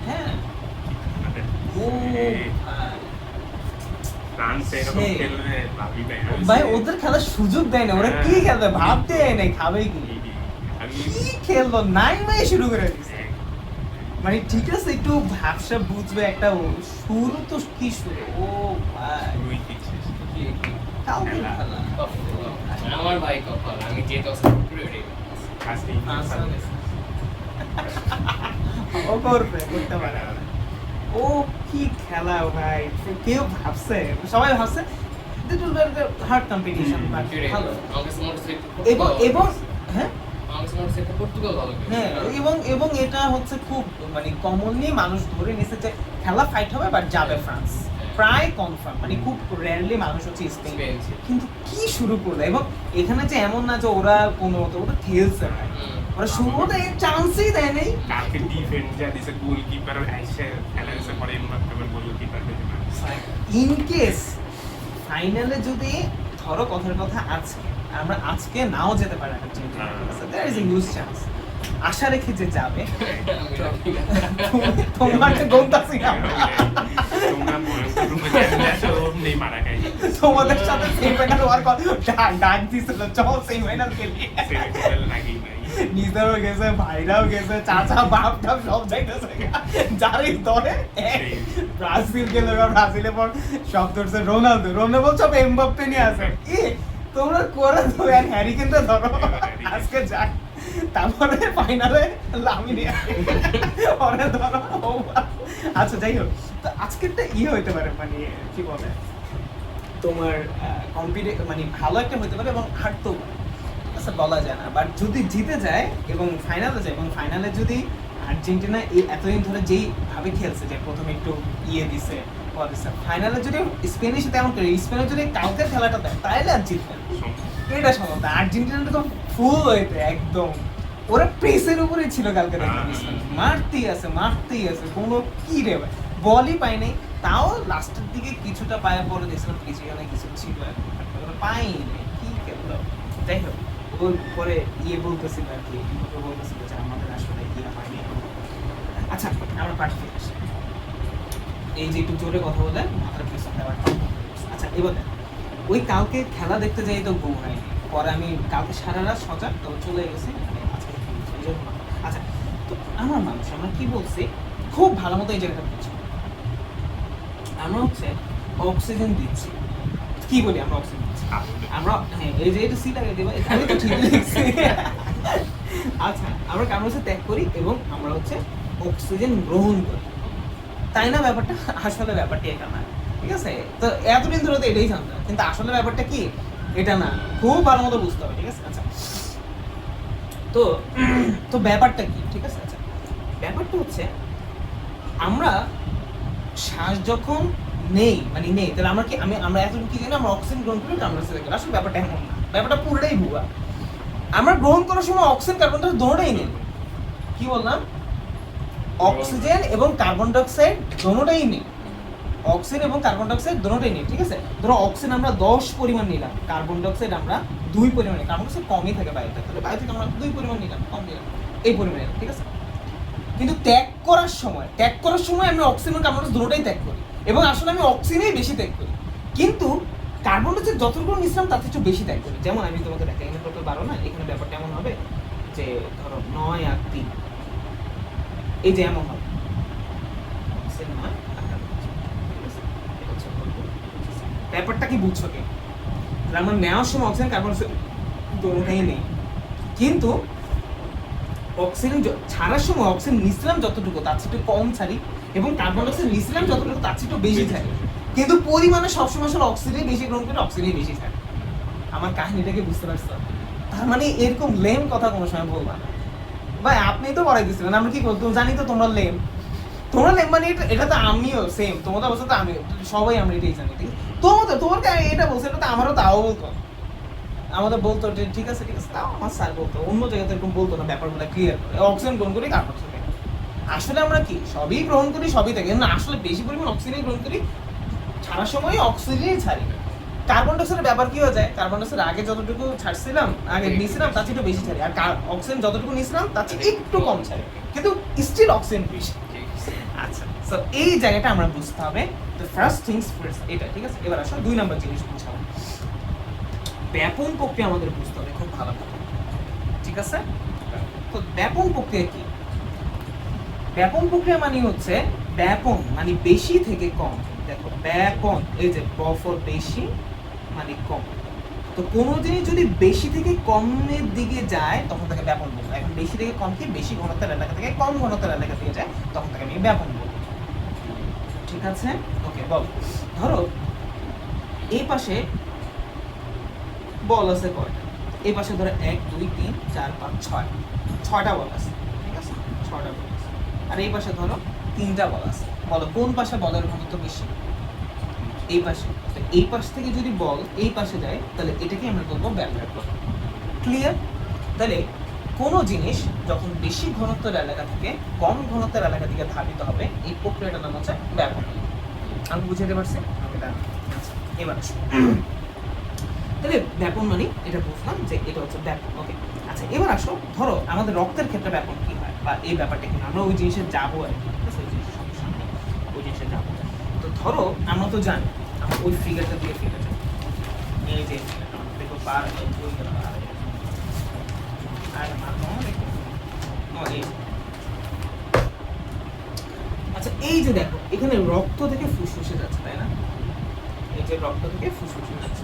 হ্যাঁ ও ভাই ওদের খেলার সুযোগ দেয় না, ওরা কি খেলবে ভাবতে দেয় নাই, খাবে কি খেলবো নাই মাই শুরু করে দিচ্ছে। মানে ঠিক আছে একটু ভাবসা বুঝবে, একটা শুরু তো কি শুরু, ও ভাই কালকে খেলা আমার ভাই কপাল, আমি যে দশ ও করবে করতে পারে, ও কি খেলা ভাই, কেউ ভাবছে, সবাই ভাবছে হার্ড কম্পিটিশন, ভালো এবং এবং হ্যাঁ হ্যাঁ এবং এটা হচ্ছে খুব মানে কমনলি মানুষ ধরে নিছে যে খেলা ফাইট হবে বাট যাবে ফ্রান্স, প্রায় কনফার্ম, মানে খুব রেয়ারলি মানুষ হচ্ছে স্পেন, কিন্তু কি শুরু করলো। এবং এখানে যে এমন না যে ওরা কোনো ওরা খেলছে না, ওরা শুরুতে চান্সই দেয় নাই। কালকে ডিফেন্ড যা দিছে গোলকিপার আইসে খেলা দিছে পরে এমবাপ্পে গোলকিপার দিতে পারে। ইন কেস ফাইনালে যদি ধরো কথার কথা আজকে আমরা আজকে নাও যেতে পারে Argentina, there is a huge chance, আশা রেখে যে যাবে। তোমাকে গন্তাছি না, তোমরা মনে আসো নেই মারা খাই, তোমাদের সাথে সেমিফাইনাল হওয়ার কথা ডাক দিছিল, চল সেমিফাইনাল খেলি, সেমিফাইনাল লাগেই নাই, নিজেরাও গেছে, ভাইরাও গেছে, চাচা বাপ টাপ সব যাইতেছে, যারই ধরে ব্রাজিল গেল, ব্রাজিলের পর সব ধরছে রোনালদো, রোনালদো সব এমবাপ্পে নিয়ে আসে, কি তোমরা করে দো আর হ্যারি কিন্তু ধরো আজকে যাক, তারপরে ফাইনালে লামিনে ওরে ধরো। আচ্ছা যাই হোক, তো আজকেরটা হইতে পারে মানে কি বলে তোমার মানে ভালো একটা হইতে পারে এবং হারতেও পারে, আচ্ছা বলা যায় না, বাট যদি জিতে যায় এবং ফাইনালে যায়, এবং ফাইনালে যদি আর্জেন্টিনা এই এতদিন ধরে যেই ভাবে খেলছে যে প্রথমে একটু দিছে ফাইনালে যদি স্পেনের সাথে এমন করে স্পেনের যদি কালকের খেলাটা দেয় তাহলে আর জিতবে, এটা সম্ভব। আর্জেন্টিনাটা তো ফুল হইতে একদম, ওরা প্রেসের উপরেই ছিল কালকে, মারতেই আছে কোনো কি রে ভাই, বলই পায় নাই, তাও লাস্টের দিকে কিছুটা পায়ে পরে দেখছিলাম কিছু ছিল, পাইনি কি খেললো। যাই হোক ওর পরে বলতেছিল আর কি, বলতেছিল যে আমাদের আসলে হয়নি। আচ্ছা আমরা পার্টি ফিরে আসি, এই যে একটু জোরে কথা বলে মাথার পিছন দেওয়ার। আচ্ছা এবার ওই কালকে খেলা দেখতে যাই তো ঘুম হয়নি, পরে আমি কালকে সারা রাত সজাগ তো চলে গেছি আজকে। আচ্ছা তো আমার মানুষ আমরা কি বলছি খুব ভালো মতো এই জায়গাটা বুঝছি, আমরা হচ্ছে অক্সিজেন দিচ্ছি, কি বলি আমরা অক্সিজেন দিচ্ছি, আমরা হ্যাঁ এই যে এটা সি লাগিয়ে দেবো, আমি তো ঠিক লিখছি। আচ্ছা আমরা কার্বন ত্যাগ করি এবং আমরা হচ্ছে অক্সিজেন গ্রহণ করি, তাই না? ব্যাপারটা আসলে ব্যাপারটা এটা না, ঠিক আছে? তো এতদিন ধরে তো এটাই জানতাম, কিন্তু আসলে ব্যাপারটা কি এটা না, খুব ভালো মতো বুঝতে হবে, ঠিক আছে? আচ্ছা তো তো ব্যাপারটা কি, ঠিক আছে? আচ্ছা ব্যাপারটা হচ্ছে আমরা শ্বাস যখন নেই, মানে নেই, তাহলে আমরা কি আমরা এতটুকু কি জানি আমরা অক্সিজেন গ্রহণ করি, কার্বন ডাই অক্সাইড। আসলে ব্যাপারটা এমন না, ব্যাপারটা পুরোটাই ভুয়া। আমরা গ্রহণ করার সময় অক্সিজেন কার্বন ডাই দোনোটাই নেই। কি বললাম? অক্সিজেন এবং কার্বন ডাই অক্সাইড দোনোটাই নেই। অক্সিজেন এবং কার্বন ডাই অক্সাইড দোনোটাই নেই, ঠিক আছে? ধরো অক্সিজেন আমরা 10 পরিমাণ নিলাম, কার্বন ডাই অক্সাইড আমরা 2 পরিমাণ নিলাম। কার্বন ডাই অক্সাইড কমই থাকে বায়ুতে, তাহলে বায়ু থেকে আমরা 2 পরিমাণ নিলাম, কম নিলাম, এই পরিমাণে, ঠিক আছে? কিন্তু ত্যাগ করার সময় আমি অক্সিজেন এবং কার্বন ডাই অক্সাইড দোনোটাই ত্যাগ করি, এবং আসলে আমি অক্সিজেনই বেশি ত্যাগ করি। কিন্তু কার্বন ডাই অক্সাইড যতটুকু নিছিলাম তার থেকে বেশি ত্যাগ করি। যেমন আমি তোমাকে দেখাই, এখানে টোটাল 12 না, এখানে ব্যাপারটা এমন হবে যে ধরো 9 আর 3, এই যে এমন হবে অক্সিজেন 9 আর কার্বন ডাই অক্সাইড, ঠিক আছে? এটা হচ্ছে ব্যাপারটা কি বুঝছো কি? তাহলে আমরা নেওয়ার সময় অক্সিজেন কার্বন ডাই অক্সাইড দোনোটাই নেই, কিন্তু অক্সিজেন ছাড়ার সময় অক্সিজেন নিছিলাম যতটুকু তার চেয়ে একটু কম ছাড়ি, এবং কার্বন ডাই অক্সাইড নিছিলাম যতটুকু তার চেয়ে একটু বেশি ছাড়ি। কিন্তু পরিমাণে সবসময় আসলে অক্সিজেন বেশি গ্রহণ করে, অক্সিজেন বেশি ছাড়ে। আমার কাহিনীটাকে বুঝতে পারছো? তার মানে এরকম লেম কথা কোনো সময় বলবা না ভাই। আপনি তো পড়াই দিচ্ছিলেন, আমরা কি করতাম জানি তো, তোমরা লেম মানে এটা তো আমিও সেম, তোমাদের অবস্থা তো আমিও, সবাই আমরা এটাই জানি, ঠিক আছে? তোমার এটা বলছে, এটা তো আমারও তাও বলতো, আমাদের বলতো যে ঠিক আছে ঠিক আছে, তাও আমার স্যার বলতো, অন্য জায়গাতে এরকম বলতো না, ব্যাপারগুলো ক্লিয়ার করে অক্সিজেন গ্রহণ করি, কার্বন ডাই অক্সাইড। আসলে আমরা কি সবই গ্রহণ করি, সবই থাকে না, আসলে বেশি পরিমাণ অক্সিজেন গ্রহণ করি, ছাড়ার সময় অক্সিজেনই ছাড়ি। কার্বন ডাই অক্সাইডের ব্যাপার কি হয়ে যায়, কার্বন ডাই অক্সাইড আগে যতটুকু ছাড়ছিলাম, আগে নিয়েছিলাম তার চেয়ে একটু বেশি ছাড়ি, আর অক্সিজেন যতটুকু নিয়েছিলাম তার চেয়ে একটু কম ছাড়ি, কিন্তু স্টিল অক্সিজেন বেশি। আচ্ছা, সো এই জায়গাটা আমরা বুঝতে হবে। তো ফার্স্ট থিংস ফার্স্ট এটা, ঠিক আছে? এবার আসো 2 নাম্বার জিনিস বুঝাবো। ব্যাপন প্রক্রিয়া আমাদের বুঝতে হবে খুব ভালো করে, ঠিক আছে? তো ব্যাপন প্রক্রিয়া কি? ব্যাপন প্রক্রিয়া মানে হচ্ছে, ব্যাপন মানে বেশি থেকে কম। দেখো ব্যাপন, এই যে ফর বেশি মানে কম। তো কোনো জিনিস যদি বেশি থেকে কমের দিকে যায় তখন তাকে ব্যাপন বলবো। এখন বেশি থেকে কম কি, বেশি ঘনত্বের এলাকা থেকে কম ঘনত্বের এলাকা থেকে যায় তখন তাকে আমি ব্যাপন বলবো, ঠিক আছে? ওকে, বল। ধরো এই পাশে বল আছে কয়টা? এই পাশে ধরো 1 2 3 4 5 6, 6টা বল আছে, ঠিক আছে? 6টা বল আছে। আর এই পাশে ধরো 3টা বল আছে। বলো কোন পাশে বলের ঘনত্ব বেশি? এই পাশে। তো এই পাশ থেকে যদি বল এই পাশে যায় তাহলে এটাকে আমরা বলবো ব্যাপন। ক্লিয়ার? তাহলে কোনো জিনিস যখন বেশি ঘনত্বের এলাকা থেকে কম ঘনত্বের এলাকা থেকে ধাবিত হবে, এই প্রক্রিয়াটার নাম হচ্ছে ব্যাপন। আমি বুঝাতে পারছি? আচ্ছা, এবার আসো। তাহলে ব্যাপন মানে এটা বুঝলাম যে এটা হচ্ছে ব্যাপন। ওকে, আচ্ছা এবার আসো, ধরো আমাদের রক্তের ক্ষেত্রে ব্যাপন কি হয়, বা এই ব্যাপারটা কি, আমরা ওই জিনিসে যাবো আর কি, ঠিক আছে? ওই জিনিসের সমস্যা নেই, ওই জিনিসে যাবো। তো ধরো আমরা তো জানি, আমরা ওই ফিগারটা দিয়ে ফিরে যাবো, এই যে দেখো পার ওই গেল আর আচ্ছা, এই যে দেখো এখানে রক্ত থেকে ফুসফুসে যাচ্ছে, তাই না? এই যে রক্ত থেকে ফুসফুসে যাচ্ছে,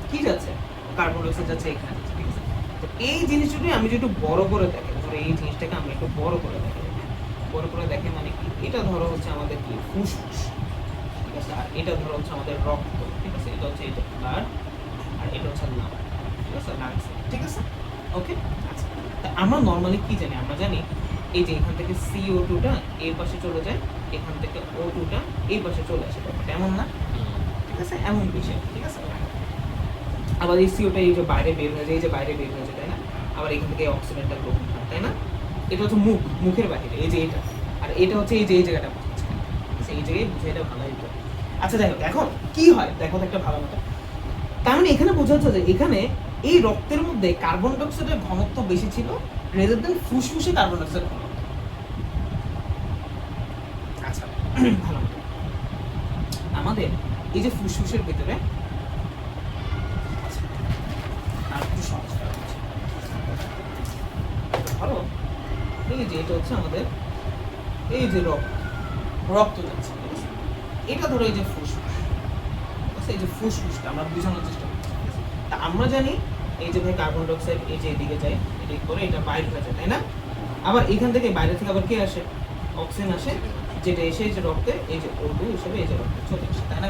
কি যাচ্ছে? কার্বন ডাই অক্সাইড যাচ্ছে এখানে, ঠিক আছে? তো এই জিনিসটা আমি যদি একটু বড় করে দেখি, ধরো এই জিনিসটাকে আমরা একটু বড় করে দেখি, বড় করে দেখে মানে কি, এটা ধরো হচ্ছে আমাদের কি ফুসফুস, ঠিক আছে? আর এটা ধরো হচ্ছে আমাদের রক্ত, ঠিক আছে? এটা হচ্ছে এটা ব্লাড, আর এটা হচ্ছে লাং, ঠিক আছে? লাংস, ঠিক আছে? ওকে, আচ্ছা। তা আমরা নরমালি কি জানি? আমরা জানি এই যে এখান থেকে CO2টা এই পাশে চলে যায়, এখান থেকে O2টা এই পাশে চলে আসে, ব্যাপারটা এমন না? ঠিক আছে, এমন বিষয়, ঠিক আছে? আবার এই CO2টা এই যে বাইরে বের হয়ে যায়, এই যে বাইরে বের হয়ে যায়, তাই না? আবার এখান থেকে অক্সিজেনটা গ্রহণ হয়, তাই না? এটা হচ্ছে মুখের বাইরে, এই যে এটা, আর এটা হচ্ছে এই যে এই জায়গাটা বুঝছে, এই জায়গায় বুঝে, এটা ভালো হইতো। আচ্ছা যাই হোক, এখন কি হয় দেখো তো একটা ভালো মতো। তার মানে এখানে বোঝা যাচ্ছে যে এখানে এই রক্তের মধ্যে কার্বন ডাই অক্সাইডের ঘনত্ব বেশি ছিল রেদার দেন ফুসফুসে কার্বন ডাই অক্সাইড ঘনত্ব। আচ্ছা ভালো মতো, আমাদের এই যে ফুসফুসের ভিতরে আর একটু সহজ করা হচ্ছে, ধরো এই যে এটা হচ্ছে আমাদের এই যে রক্ত যাচ্ছে, এটা ধরো এই যে ফুসফুস, এই যে ফুসফুসটা আমরা বোঝানোর চেষ্টা করছি। তা আমরা জানি এই যে ভাই কার্বন ডাই অক্সাইড এই যে এদিকে যায়, এদিকে করে এটা বাইরে হয়ে যায়, তাই না? আবার এখান থেকে বাইরে থেকে আবার কে আসে? অক্সিজেন আসে, যেটা এসে এই যে রক্তে এই যে O2 হিসেবে এই যে রক্তে চলে আসে, তাই না?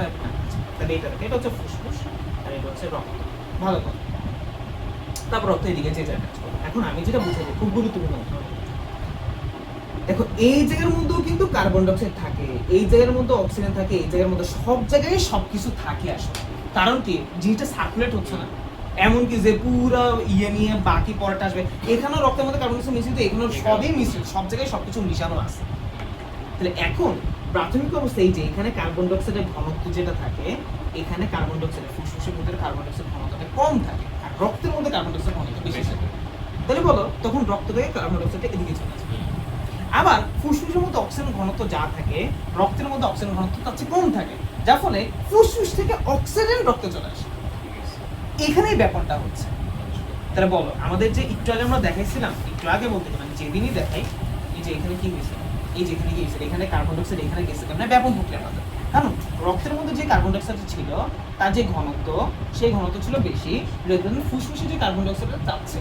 তাহলে এটা হচ্ছে ফুসফুস আর এটা হচ্ছে রক্ত। ভালো কথা। তারপর রক্ত এদিকে যে যায় কাজ করে। এখন আমি যেটা বুঝাবো খুব গুরুত্বপূর্ণ, দেখো এই জায়গার মধ্যেও কিন্তু কার্বন ডাই অক্সাইড থাকে, এই জায়গার মধ্যে অক্সিজেন থাকে, এই জায়গার মধ্যে সব জায়গায় সবকিছু থাকে আসলে। কারণ কি জিনিসটা সার্কুলেট হচ্ছে না, এমনকি যে পুরো ইয়ে নিয়ে বাকি পরটা আসবে, এখানেও রক্তের মধ্যে কার্বন ডাই অক্সাইড মিশ্রিত, এখানেও সবই মিশ্রিত, সব জায়গায় সবকিছু মিশানো আছে। তাহলে এখন প্রাথমিক অবস্থায় এই যে এখানে কার্বন ডাই অক্সাইডের ঘনত্ব যেটা থাকে, এখানে কার্বন ডাই অক্সাইড ফুসফুসের ভিতরে কার্বন ডাই অক্সাইড ঘনত্বটা কম থাকে, আর রক্তের মধ্যে কার্বন ডাই অক্সাইড ঘনত্ব বেশি থাকে। তাহলে বলো তখন রক্ত থেকে কার্বন ডাই অক্সাইডটা এদিকে চলে আসবে। আবার ফুসফুসের মধ্যে অক্সিজেন ঘনত্ব যা থাকে, রক্তের মধ্যে অক্সিজেন ঘনত্ব তার চেয়ে কম থাকে, যার ফলে ফুসফুস থেকে অক্সিজেন রক্তে চলে আসে। এখানেই ব্যাপারটা হচ্ছে। তাহলে বলো আমাদের যে একটু আগে আমরা দেখাইছিলাম, একটু আগে বলতে মানে যেদিনই দেখাই, এই যে এখানে কি হয়েছে, এই যে এখানে কি হয়েছে, এখানে কার্বন ডাই অক্সাইড এখানে গেছে, মানে ব্যাপক প্রক্রিয়া আমাদের। কারণ রক্তের মধ্যে যে কার্বন ডাই অক্সাইড ছিল তার যে ঘনত্ব, সেই ঘনত্ব ছিল বেশি, ফুসফুসে যে কার্বন ডাই অক্সাইড যাচ্ছে,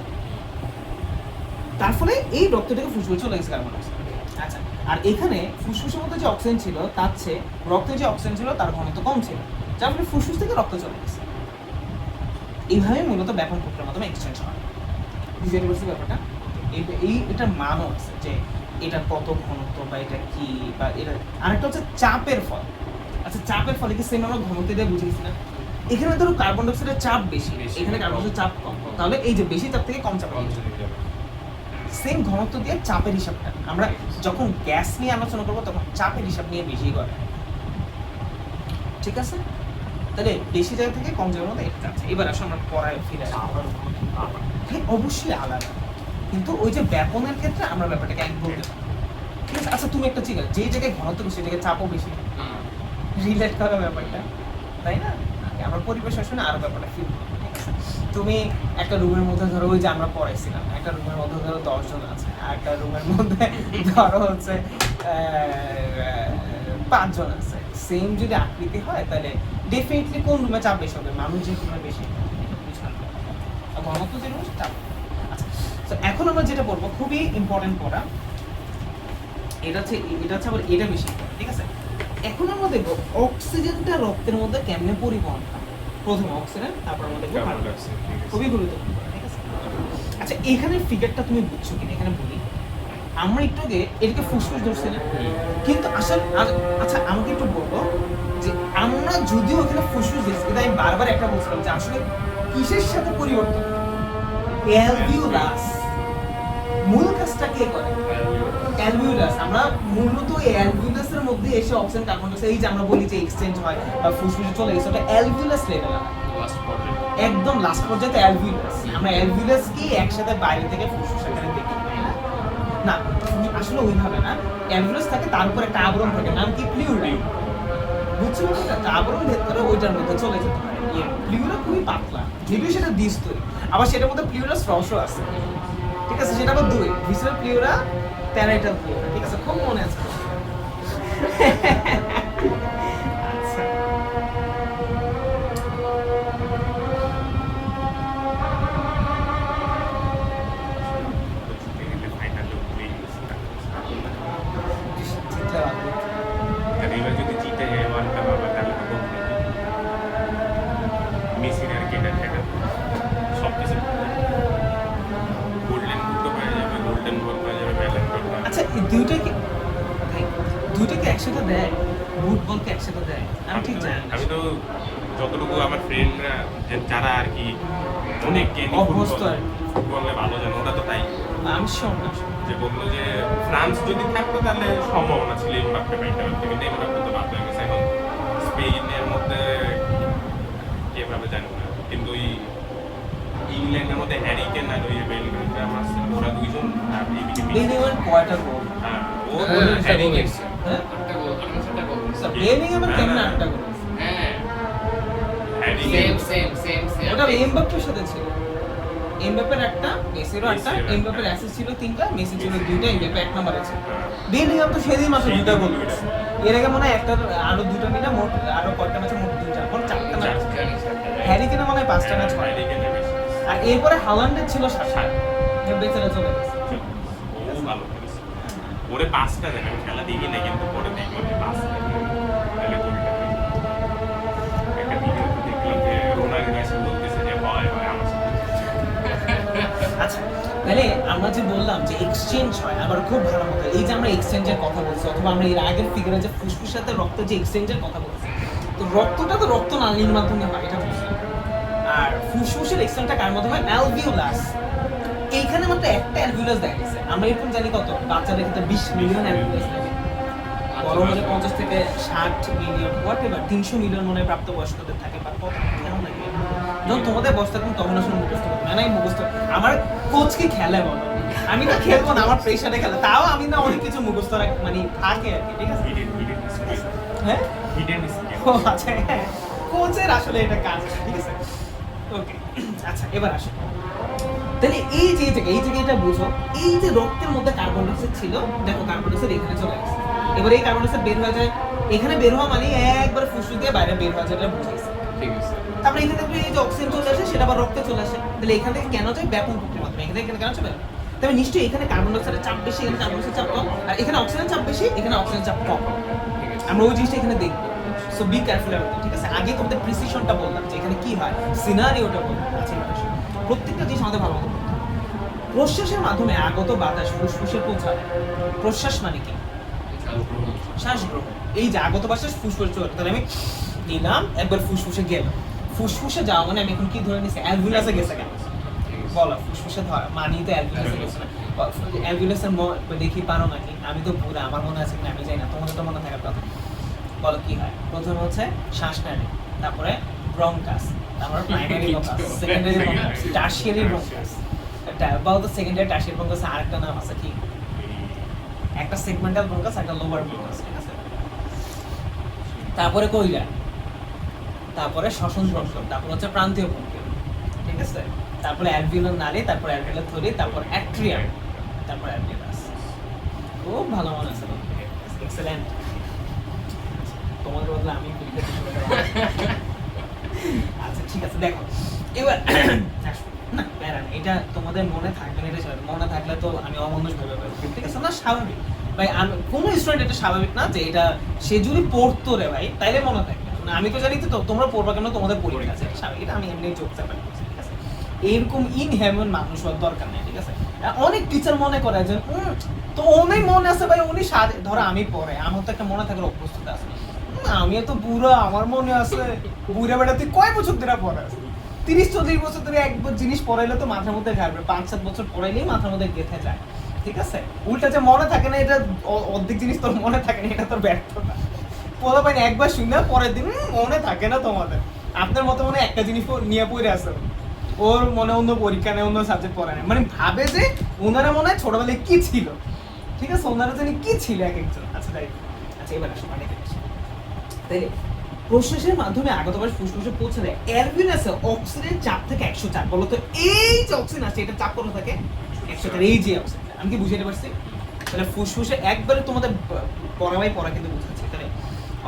তার ফলে এই রক্ত থেকে ফুসফুসে চলে গেছে কার্বন ডাই অক্সাইড। আচ্ছা, আর এখানে ফুসফুসের মধ্যে যে অক্সিজেন ছিল তার চেয়ে রক্তে যে অক্সিজেন ছিল তার ঘনত্ব কম ছিল, যার ফলে ফুসফুস থেকে রক্ত চলে গেছে। এইভাবে মূলত ব্যাপন প্রক্রিয়ার মাধ্যমে এক্সচেঞ্জ হয়। বুঝতে পারছি ব্যাপারটা? এটার মানও আছে যে এটা কত ঘনত্ব বা এটা কি, বা এটা আরেকটা হচ্ছে চাপের ফল। আচ্ছা, চাপের ফলে কি সেম আমরা ঘনত্ব দিয়ে বুঝেছি না? এখানে ধরো কার্বন ডাই অক্সাইডের চাপ বেশি, এখানে কার্বন ডাই অক্সাইডের চাপ কম, তাহলে এই যে বেশি চাপ থেকে কম চাপ, সেম ঘনত্ব দিয়ে চাপের হিসাবটা আমরা যখন গ্যাস নিয়ে আলোচনা করবো তখন চাপের হিসাব নিয়ে বেশি করে। ঠিক আছে, তাহলে বেশি জায়গা থেকে কম জায়গার মধ্যে এটা আছে। এবার আসলে আমরা পড়ায় ফিরে আসবো। হ্যাঁ অবশ্যই আলাদা, কিন্তু ওই যে ব্যাপনের ক্ষেত্রে আমরা ব্যাপারটাকে এক বলতে পারি। ঠিক আছে, আচ্ছা তুমি একটা চিন্তা, যে জায়গায় ঘনত্ব বেশি সেই জায়গায় চাপও বেশি, রিলেট করা ব্যাপারটা, তাই না? আমার পরিবেশ আসলে আরো ব্যাপারটা ফিল। তুমি একটা রুমের মধ্যে ধরো ওই যে আমরা পড়াইছিলাম, একটা রুমের মধ্যে ধরো 10 জন আছে, আর একটা রুমের মধ্যে ধরো হচ্ছে 5 জন আছে, সেম যদি আকৃতি হয় তাহলে ডেফিনেটলি কোন রুমে চাপ বেশি হবে, মানুষ যে রুমে বেশি ঘনত্ব যে রুমে চাপ। আচ্ছা, তো এখন আমরা যেটা পড়বো খুবই ইম্পর্টেন্ট পড়া, এটা হচ্ছে আবার এটা বেশি important, ঠিক আছে? এখন আমরা দেখবো অক্সিজেনটা রক্তের মধ্যে কেমনে পরিবহন হয়। প্রথমে অক্সিজেন, তারপর আমরা দেখবো কার্বন ডাই অক্সাইড। খুবই গুরুত্বপূর্ণ, ঠিক আছে? আচ্ছা, এখানে ফিগারটা তুমি বুঝছো কিনা এখানে বলি। আমরা একটু আগে এটাকে ফুসফুস ধরছি না, কিন্তু আসলে আচ্ছা আমাকে একটু বলবো যে আমরা যদিও এখানে ফুসফুস ধরছি, কিন্তু আমি বারবার একটা বলছিলাম যে আসলে কিসের সাথে পরিবর্তন, অ্যালভিওলাস। মূল কাজটা কে করে? অ্যালভিওলাস। আমরা মূলত অ্যালভিওলাসের মধ্যে এসে অক্সিজেন কার্বন ডাই অক্সাইড এই যে আমরা বলি যে এক্সচেঞ্জ হয় বা ফুসফুসে চলে গেছে, ওটা অ্যালভিওলাস লেভেল, একদম লাস্ট পর্যায়ে অ্যালভিওলাস। আমরা অ্যালভিওলাসকে একসাথে বাইরে থেকে ফুসফুস আকারে দেখি না, আসলে ওইভাবে না। অ্যালভিওলাস থাকে, তার উপর একটা আবরণ থাকে, নাম কি প্লিউরা। বুঝছো একটা আবরণ ভেদ করে ওইটার মধ্যে চলে যেতে পারে। প্লিউরা খুবই পাতলা, যদিও সেটা দ্বিস্তরী, আবার সেটার মধ্যে প্লিউরাস রসও আছে, ঠিক আছে? সেটা আবার দুই, ভিসেরাল প্লিউরা, প্যারাইটাল প্লিউরা, ঠিক আছে? খুব মনে আছে। আচ্ছা, এবার যদি জিতে যায় ওয়ার্ল্ড কাপ আবার তাহলে তো মেসির আর কেটার সব কিছু গোল্ডেন বুট হয়ে যাবে, গোল্ডেন বল হয়ে যাবে, ব্যালন ড'র। আচ্ছা এই দুইটাকে একসাথে দেয়, ফুটবলকে একসাথে দেয়? আমি ঠিক জানি না। আমি তো যতটুকু আমার ফ্রেন্ডরা যারা আর কি অনেক জ্ঞানী অভ্যস্ত আর ফুটবলে ভালো জানে, ওরা তো তাই আমি শোন না, যে বললো যে ফ্রান্স যদি থাকতো তাহলে সম্ভাবনা ছিল এমবাপ্পে পাইতে পারতো, কিন্তু এমবাপ্পে তো বাদ হয়ে গেছে। এখন স্পেনের মধ্যে কিভাবে জানি না, কিন্তু ওই ইংল্যান্ডের মধ্যে হ্যারি কেন আর ওই বেলজিয়াম আছে, ওরা দুইজন আর এইদিকে বেলিংহাম কয়টা গোল? হ্যাঁ ও হ্যারি হ্যারি কেন হ্যাঁ একটা গোল, আমি সেটা গোল। বেলিংহামের কেমন আটটা গোল? হ্যাঁ হ্যারি সেম ওটা এমবাপ্পের সাথে ছিল। এমবাপ্পের একটা, মেসিরও একটা, এমবাপ্পের অ্যাসিস্ট ছিল 3টা, মেসি ছিল 2টা, এমবাপ্পে 1 নম্বরে ছিল। বেলিংহাম তো সেদিন মাত্র 2টা গোল করেছে। এর আগে মনে হয় একটা আরো 2টা মিলে মোট আরো কয়টা ম্যাচে মোট 2টা, কোন 4টা ম্যাচ। হ্যারি কেন মনে হয় 5টা ম্যাচ হয়। আর এরপরে হালান্ডের ছিল 7টা, বেচারা চলে গেছে। ও ভালো করেছে, ওরে 5টা দেন, আমি খেলা দেখি না কিন্তু পরে দেখি ওরে 5টা তাহলে তো একটা ভিডিওতে দেখলাম যে রোনাল্ডো এসে বলতেছে যে হয় আমার সাথে। আচ্ছা তাহলে আমরা যে বললাম যে এক্সচেঞ্জ হয় আবার খুব ভালো মতো, এই যে আমরা এক্সচেঞ্জের কথা বলছি অথবা আমরা এর আগের ফিগারে যে ফুসফুসের সাথে রক্ত যে এক্সচেঞ্জের কথা বলছি, তো রক্তটা তো রক্ত নালীর মাধ্যমে হয়, এটা বুঝলাম। আর ফুসফুসের এক্সচেঞ্জটা কার মাধ্যমে হয়? অ্যালভিওলাস। এইখানে মাত্র একটা অ্যালভিওলাস দেখা গেছে। আমরা এরকম জানি কত বাচ্চাদের ক্ষেত্রে 20 মিলিয়ন অ্যালভিওলাস থাকে, বড় হলে 50 থেকে 60 মিলিয়ন, হোয়াট এভার 300 মিলিয়ন মনে হয় প্রাপ্তবয়স্কদের থাকে, বা কত কেমন লাগে। যখন তোমাদের বয়স থাকুন তখন আসলে মুখস্থ করবে না, নাই মুখস্থ। আমার কোচ কি খেলে বলো, আমি না খেলবো না, আমার প্রেশারে খেলে, তাও আমি না অনেক কিছু মুখস্থ মানে থাকে আর কি, ঠিক আছে। হ্যাঁ ও আচ্ছা, হ্যাঁ কোচের আসলে এটা কাজ, ঠিক আছে। ওকে, আচ্ছা এবার আসো। তাহলে এই যে এটা বুঝো, এই যে রক্তের মধ্যে কার্বন ডাইঅক্সাইড ছিল, দেখো কার্বন ডাইঅক্সাইড এখানে চলে আসছে। এবার এই কার্বন ডাইঅক্সাইড বের হয়ে যায়, এখানে বের হওয়া মানে একবার ফুসফুস দিয়ে বাইরে বের হয়ে যায়, এটা বুঝাইছে। ঠিক আছে। তারপরে এখানে থেকে এই যে অক্সিজেন চলে আসে, সেটা আবার রক্তে চলে আসে। তাহলে এখান থেকে কেন যায়? ব্যাপন প্রক্রিয়ার মাধ্যমে। এখানে কেন যাবে? তবে নিশ্চয়ই এখানে কার্বন ডাইঅক্সাইডের চাপ বেশি, এখানে কার্বন ডাইঅক্সাইড চাপ কম, আর এখানে অক্সিজেন চাপ বেশি, এখানে অক্সিজেন চাপ কম। আমরা ওই জিনিসটা এখানে দেখবো, so be careful about it, ঠিক আছে। আগে তোমাদের প্রিসিশনটা বললাম যে এখানে কি হয়, সিনারিওটা বললাম। আচ্ছা প্রত্যেকটা জিনিস আমাদের ভালো মতো। প্রশ্বাসের মাধ্যমে আগত বাতাস ফুসফুসে পৌঁছায়। প্রশ্বাস মানে কি? শ্বাস গ্রহণ। এই যে আগত বাতাস ফুসফুসে চলে, তাহলে আমি নিলাম, একবার ফুসফুসে গেল, ফুসফুসে যাওয়া মানে আমি এখন কি ধরে নিছি? অ্যালভিওলাসে গেছে কেন বলো? ফুসফুসে ধরা মানি তো অ্যালভিওলাসে গেছে না। অ্যালভিওলাসের দেখি পারো নাকি? আমি তো পুরো, আমার মনে আছে কিনা আমি জানি না, তোমাদের তো মনে থাকার কথা। বলো কি হয়? প্রথমে হচ্ছে শ্বাসনালী, তারপরে ব্রঙ্কাস, তারপরে primary bronchus, secondary bronchus, tertiary bronchus. বলো তো সেকেন্ডারি টারশিয়ারি ব্রঙ্কাস আরেকটা নাম আছে কি? একটা সেগমেন্টাল ব্রঙ্কাস, একটা লোয়ার ব্রঙ্কাস, ঠিক আছে। তারপরে কইলা, তারপরে শ্বসন ব্রঙ্কিয়ল, তারপর হচ্ছে প্রান্তীয় ব্রঙ্কিয়ল, ঠিক আছে। তারপরে অ্যালভিওলার নালী, তারপর অ্যালভিওলার থলি, তারপর অ্যাট্রিয়াম, তারপর অ্যালভিওলাস। খুব ভালো মনে আছে, এক্সেলেন্ট। তোমাদের বদলে আমি আচ্ছা ঠিক আছে, দেখো এবার না প্যারা, এটা তোমাদের মনে থাকবে না, এটা মনে থাকলে তো আমি অমানুষ ভেবে পাবো, ঠিক আছে না? স্বাভাবিক ভাই, আমি কোনো স্টুডেন্ট এটা স্বাভাবিক না যে এটা সে যদি পড়তো রে ভাই তাইলে মনে থাকবে না। আমি তো জানি তো তোমরা পড়বা কেন, তোমাদের পরীক্ষা আছে, স্বাভাবিক। এটা আমি এমনি জোক চাপাই করছি, ঠিক আছে। এরকম ইনহ্যামন মানুষ হওয়ার দরকার নেই, ঠিক আছে। অনেক টিচার মনে করে যে তো অনেক মনে আছে ভাই, উনি ধরো আমি পড়ে, আমার তো একটা মনে থাকার অভ্যস্ততা আছে। আমি তো বুড়া, আমার মনে আছে। বুড়া বেটা তুই কয় বছর ধরে পড়ে আছে? 30-40 বছর ধরে এক জিনিস পড়াইলে তো মাথার মধ্যে ঘাটবে, 5-7 বছর পড়াইলেই মাথার মধ্যে গেঁথে যায়, ঠিক আছে। উল্টা যে মনে থাকে না, এটা অর্ধেক জিনিস তোর মনে থাকে না, এটা তোর ব্যর্থতা। পড়া পাই না, একবার শুনে পরের দিন মনে থাকে না তোমাদের। আপনার মতো মনে একটা জিনিস নিয়ে পড়ে আসে, ওর মনে অন্য পরীক্ষা নেই, অন্য সাবজেক্ট পড়ায় না, মানে ভাবে যে ওনারা মনে হয় ছোটবেলায় কি ছিল, ঠিক আছে। ওনারা জানি কি ছিল এক একজন। আচ্ছা তাই, আচ্ছা এবার আসো মানে তাইলে প্রশ্বাসের মাধ্যমে আগত বাতাস ফুসফুসে পৌঁছে দেয়। অ্যালভিওলাসে অক্সিজেন চাপ থেকে 104। বলো তো এই যে অক্সিজেন আছে এটা চাপ কত থাকে? 104। এই যে অক্সিজেন, আমি কি বুঝাতে পারছি? তাহলে ফুসফুসে একবারে তোমাদের পড়া কিন্তু বুঝাচ্ছি। তাহলে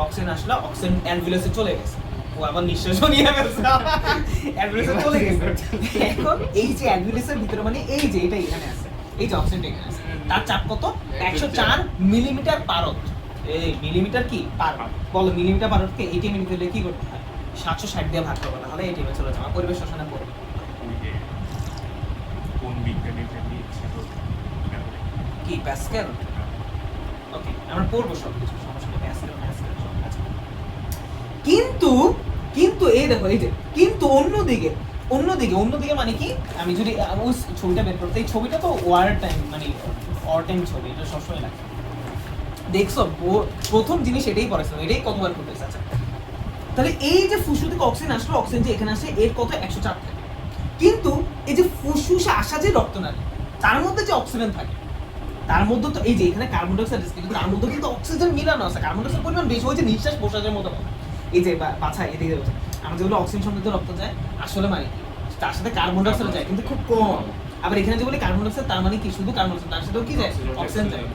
অক্সিজেন আসলো, অক্সিজেন অ্যালভিওলাসে চলে গেছে, ও আবার নিঃশ্বাসও নিয়ে গেছে, অ্যালভিওলাসে চলে গেছে। এখন এই যে অ্যালভিওলাসের ভিতরে মানে এই যে এটা এখানে আছে, এই যে অক্সিজেনটা এখানে আছে, তার চাপ কত? 104 মিলিমিটার পারদ। এই মিলিমিটার কি পার, বলো মিলিমিটার পারদকে এটিএম এ নিতে কি করতে হয়? 760 দিয়ে ভাগ করবে, তাহলে এটিএম এ চলে যাবে। পরিবেশ শোষণে পড়বে কোন বিজ্ঞানীটা নিয়েছিল কি প্যাসকেল? ওকে আমরা পড়বো সব কিছু, সমস্যা নেই। প্যাসকেল সব আছে। কিন্তু এই দেখো, এই যে কিন্তু অন্যদিকে মানে কি? আমি যদি ওই ছবিটা বের করতে, এই ছবিটা তো ওয়ার টাইম মানে অর টাইম ছবি, এটা সবসময় লাগে। দেখছো প্রথম জিনিস এটাই পড়াইছো, এটাই কতবার করতেছে। আচ্ছা তাহলে এই যে ফুসফুস থেকে অক্সিজেন আসলো, অক্সিজেন যে এখানে আসে এর কত? 104 থাকে। কিন্তু এই যে ফুসফুসে আসা যে রক্তনালী, তার মধ্যে যে অক্সিজেন থাকে, তার মধ্যে তো এই যে এখানে কার্বন ডাইঅক্সাইড আছে, কিন্তু তার মধ্যে কিন্তু অক্সিজেন মিলানো আছে। কার্বন ডাইঅক্সাইড পরিমাণ বেশি হয়েছে নিঃশ্বাস প্রশ্বাসের মতো। এই যে বাছা এদিকে রয়েছে, আমরা যেগুলো অক্সিজেন সমৃদ্ধ রক্ত যায় আসলে মানে কি তার সাথে কার্বন ডাইঅক্সাইড যায় কিন্তু খুব কম। আবার এখানে যে বলি কার্বন ডাইঅক্সাইড, তার মানে কি শুধু কার্বন ডাইঅক্সাইড, তার সাথেও কি যায়? অক্সিজেন যায়,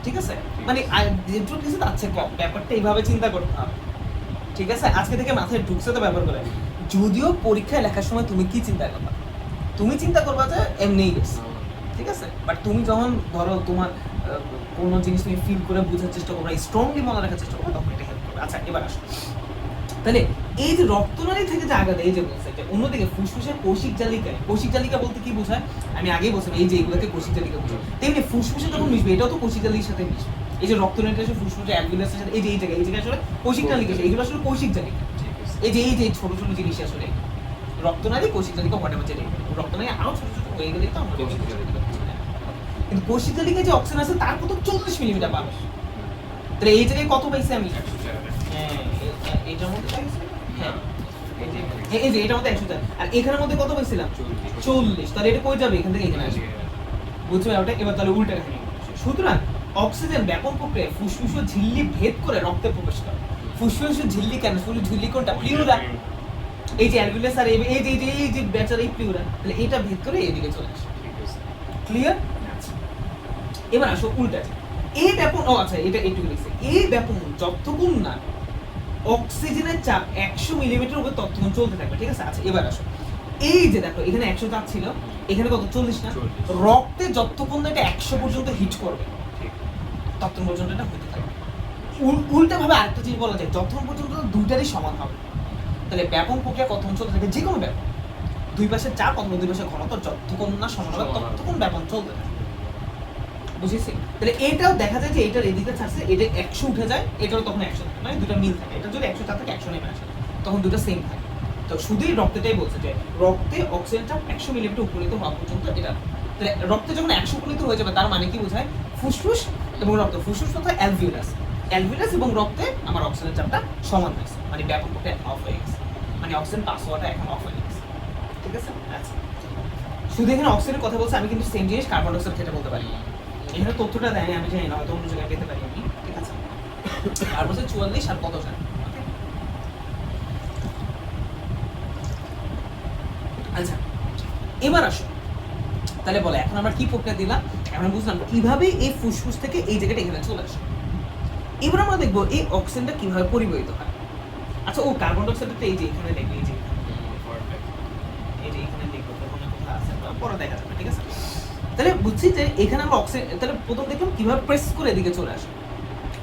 ঠিক আছে। মানে যেটুকু কিছু তার চেয়ে কম। ব্যাপারটা এইভাবে চিন্তা করতে হবে, ঠিক আছে। আজকে থেকে মাথায় ঢুকছে তো ব্যাপার করে। যদিও পরীক্ষায় লেখার সময় তুমি কি চিন্তা করবা? তুমি চিন্তা করবা যে এমনিই গেছে, ঠিক আছে। বাট তুমি যখন ধরো তোমার কোনো জিনিস নিয়ে ফিল করে বোঝার চেষ্টা করবা, স্ট্রংলি মনে রাখার চেষ্টা করবা, তখন এটা হেল্প করবে। আচ্ছা এবার আসো, তাহলে এই যে রক্তনালী থেকে যে আঘাত, এই যে বলছে যে অন্যদিকে ফুসফুসের কৌশিক জালিকা বলতে কি বোঝায়, আমি আগেই বলছিলাম এই যে এগুলোকে কৌশিক জালিকা বোঝায়। তেমনি ফুসফুসে যখন মিশবে এটাও তো কৌশিক জালিকার সাথে মিশবে। এই যে রক্তনালীটা আসলে ফুসফুসে অ্যালভিউলাসের সাথে এই জায়গায় আসলে কৌশিক জালিকা, এগুলো আসলে কৌশিক জালিকা। এই যে ছোট ছোট জিনিস আসলে রক্তনালী কৌশিক জালিকা হোয়াটএভার যেটা, রক্তনালী আরো ছোট ছোট হয়ে গেলেই তো আমরা কৌশিক জালিকা। কিন্তু কৌশিক জালিকায় যে অক্সিজেন আছে তার কত 40 মিলিমিটার পাবে। তাহলে এই জায়গায় কত পাইছি আমি? হ্যাঁ এটার মধ্যে পাইছি, হ্যাঁ এই যে এটার মধ্যে 104, আর এখানের মধ্যে কত পাইছিলাম? 40। তাহলে এটা কই যাবে? এখান থেকে এখানে আসবে, বুঝছো ওটা? এবার তাহলে উল্টা কাহিনী। সুতরাং অক্সিজেন ব্যাপক প্রক্রিয়ায় ফুসফুস ঝিল্লি ভেদ করে রক্তে প্রবেশ করে। ফুসফুস ঝিল্লি কেন? ঝিল্লি কোনটা? প্লিউরা। এই যে অ্যালভিউলাস আর এই যে বেচারা এই প্লিউরা, তাহলে এটা ভেদ করে এদিকে চলে আসে। ক্লিয়ার? এবার আসো উল্টা। এই ব্যাপন, ও আচ্ছা এটা একটু লিখছে, এই ব্যাপন যতক্ষণ না অক্সিজেনের চাপ 100 মিলিমিটার উপর ততক্ষণ চলতে থাকবে, ঠিক আছে? আচ্ছা এবার আসো, এই যে দেখো এখানে 100 চাপ ছিল, এখানে কত? 40 না? রক্তে যতক্ষণ না এটা 100 পর্যন্ত হিট করবে ততক্ষণ পর্যন্ত এটা হতে থাকবে। উল্টা ভাবে আরেকটা জিনিস বলা যায়, যতক্ষণ পর্যন্ত দুইটারই সমান হবে। তাহলে ব্যাপন প্রক্রিয়া কতক্ষণ চলতে থাকে? যে কোনো ব্যাপন, দুই পাশের চাপ অথবা দুই পাশের ঘনত্ব যতক্ষণ না সমান হবে ততক্ষণ ব্যাপন চলতে থাকে। বুঝেছি? তাহলে এটাও দেখা যায় যে এটার এদিকে ছাড়ছে, এটা 100 উঠে যায়, এটাও তখন 100 থাকে, মানে দুটো মিল থাকে। এটা যদি 100 চাপ থাকে 100 নেমে আসে, তখন দুটো সেম থাকে। তো শুধুই রক্তেটাই বলছে যে রক্তে অক্সিজেন চাপ 100 মিলিমিটার উপনীত হওয়া পর্যন্ত এটা। তাহলে রক্তে যখন 100 উপনীত হয়ে যাবে তার মানে কি বোঝায়? ফুসফুস এবং রক্ত, ফুসফুস কোথায়? অ্যালভিউলাস এবং রক্তে আমার অক্সিজেন চাপটা সমান হয়েছে, মানে ব্যাপক প্রক্রিয়া অফ হয়ে গেছে, মানে অক্সিজেন পাস হওয়াটা এখন অফ হয়ে গেছে। ঠিক আছে? আচ্ছা, শুধু এখানে অক্সিজেনের কথা বলছে, আমি কিন্তু সেম জিনিস কার্বন ডাই অক্সাইড ক্ষেত্রে বলতে পারি। এখানে তথ্যটা দেয়নি, আমি জানি না, হয়তো অন্য জায়গায় পেতে পারি আমি। ঠিক আছে? আর বলছে 44 আর কত জানি। আচ্ছা এবার আসো, তাহলে বলে এখন আমরা কি প্রক্রিয়া দিলাম, এখন বুঝলাম কিভাবে এই ফুসফুস থেকে এই জায়গাটা এখানে চলে আসে। এবার আমরা দেখবো এই অক্সিজেনটা কিভাবে পরিবাহিত হয়। আচ্ছা ও কার্বন ডাই অক্সাইডটা এই যে এখানে দেখবে, এই যে এখানে দেখবো কোথায় আছে, পরে দেখা যাবে। ঠিক আছে? তাহলে বুঝছি যে এখানে আমরা অক্সিজেন, তাহলে প্রথম দেখলাম কিভাবে প্রেস করে এদিকে চলে আসে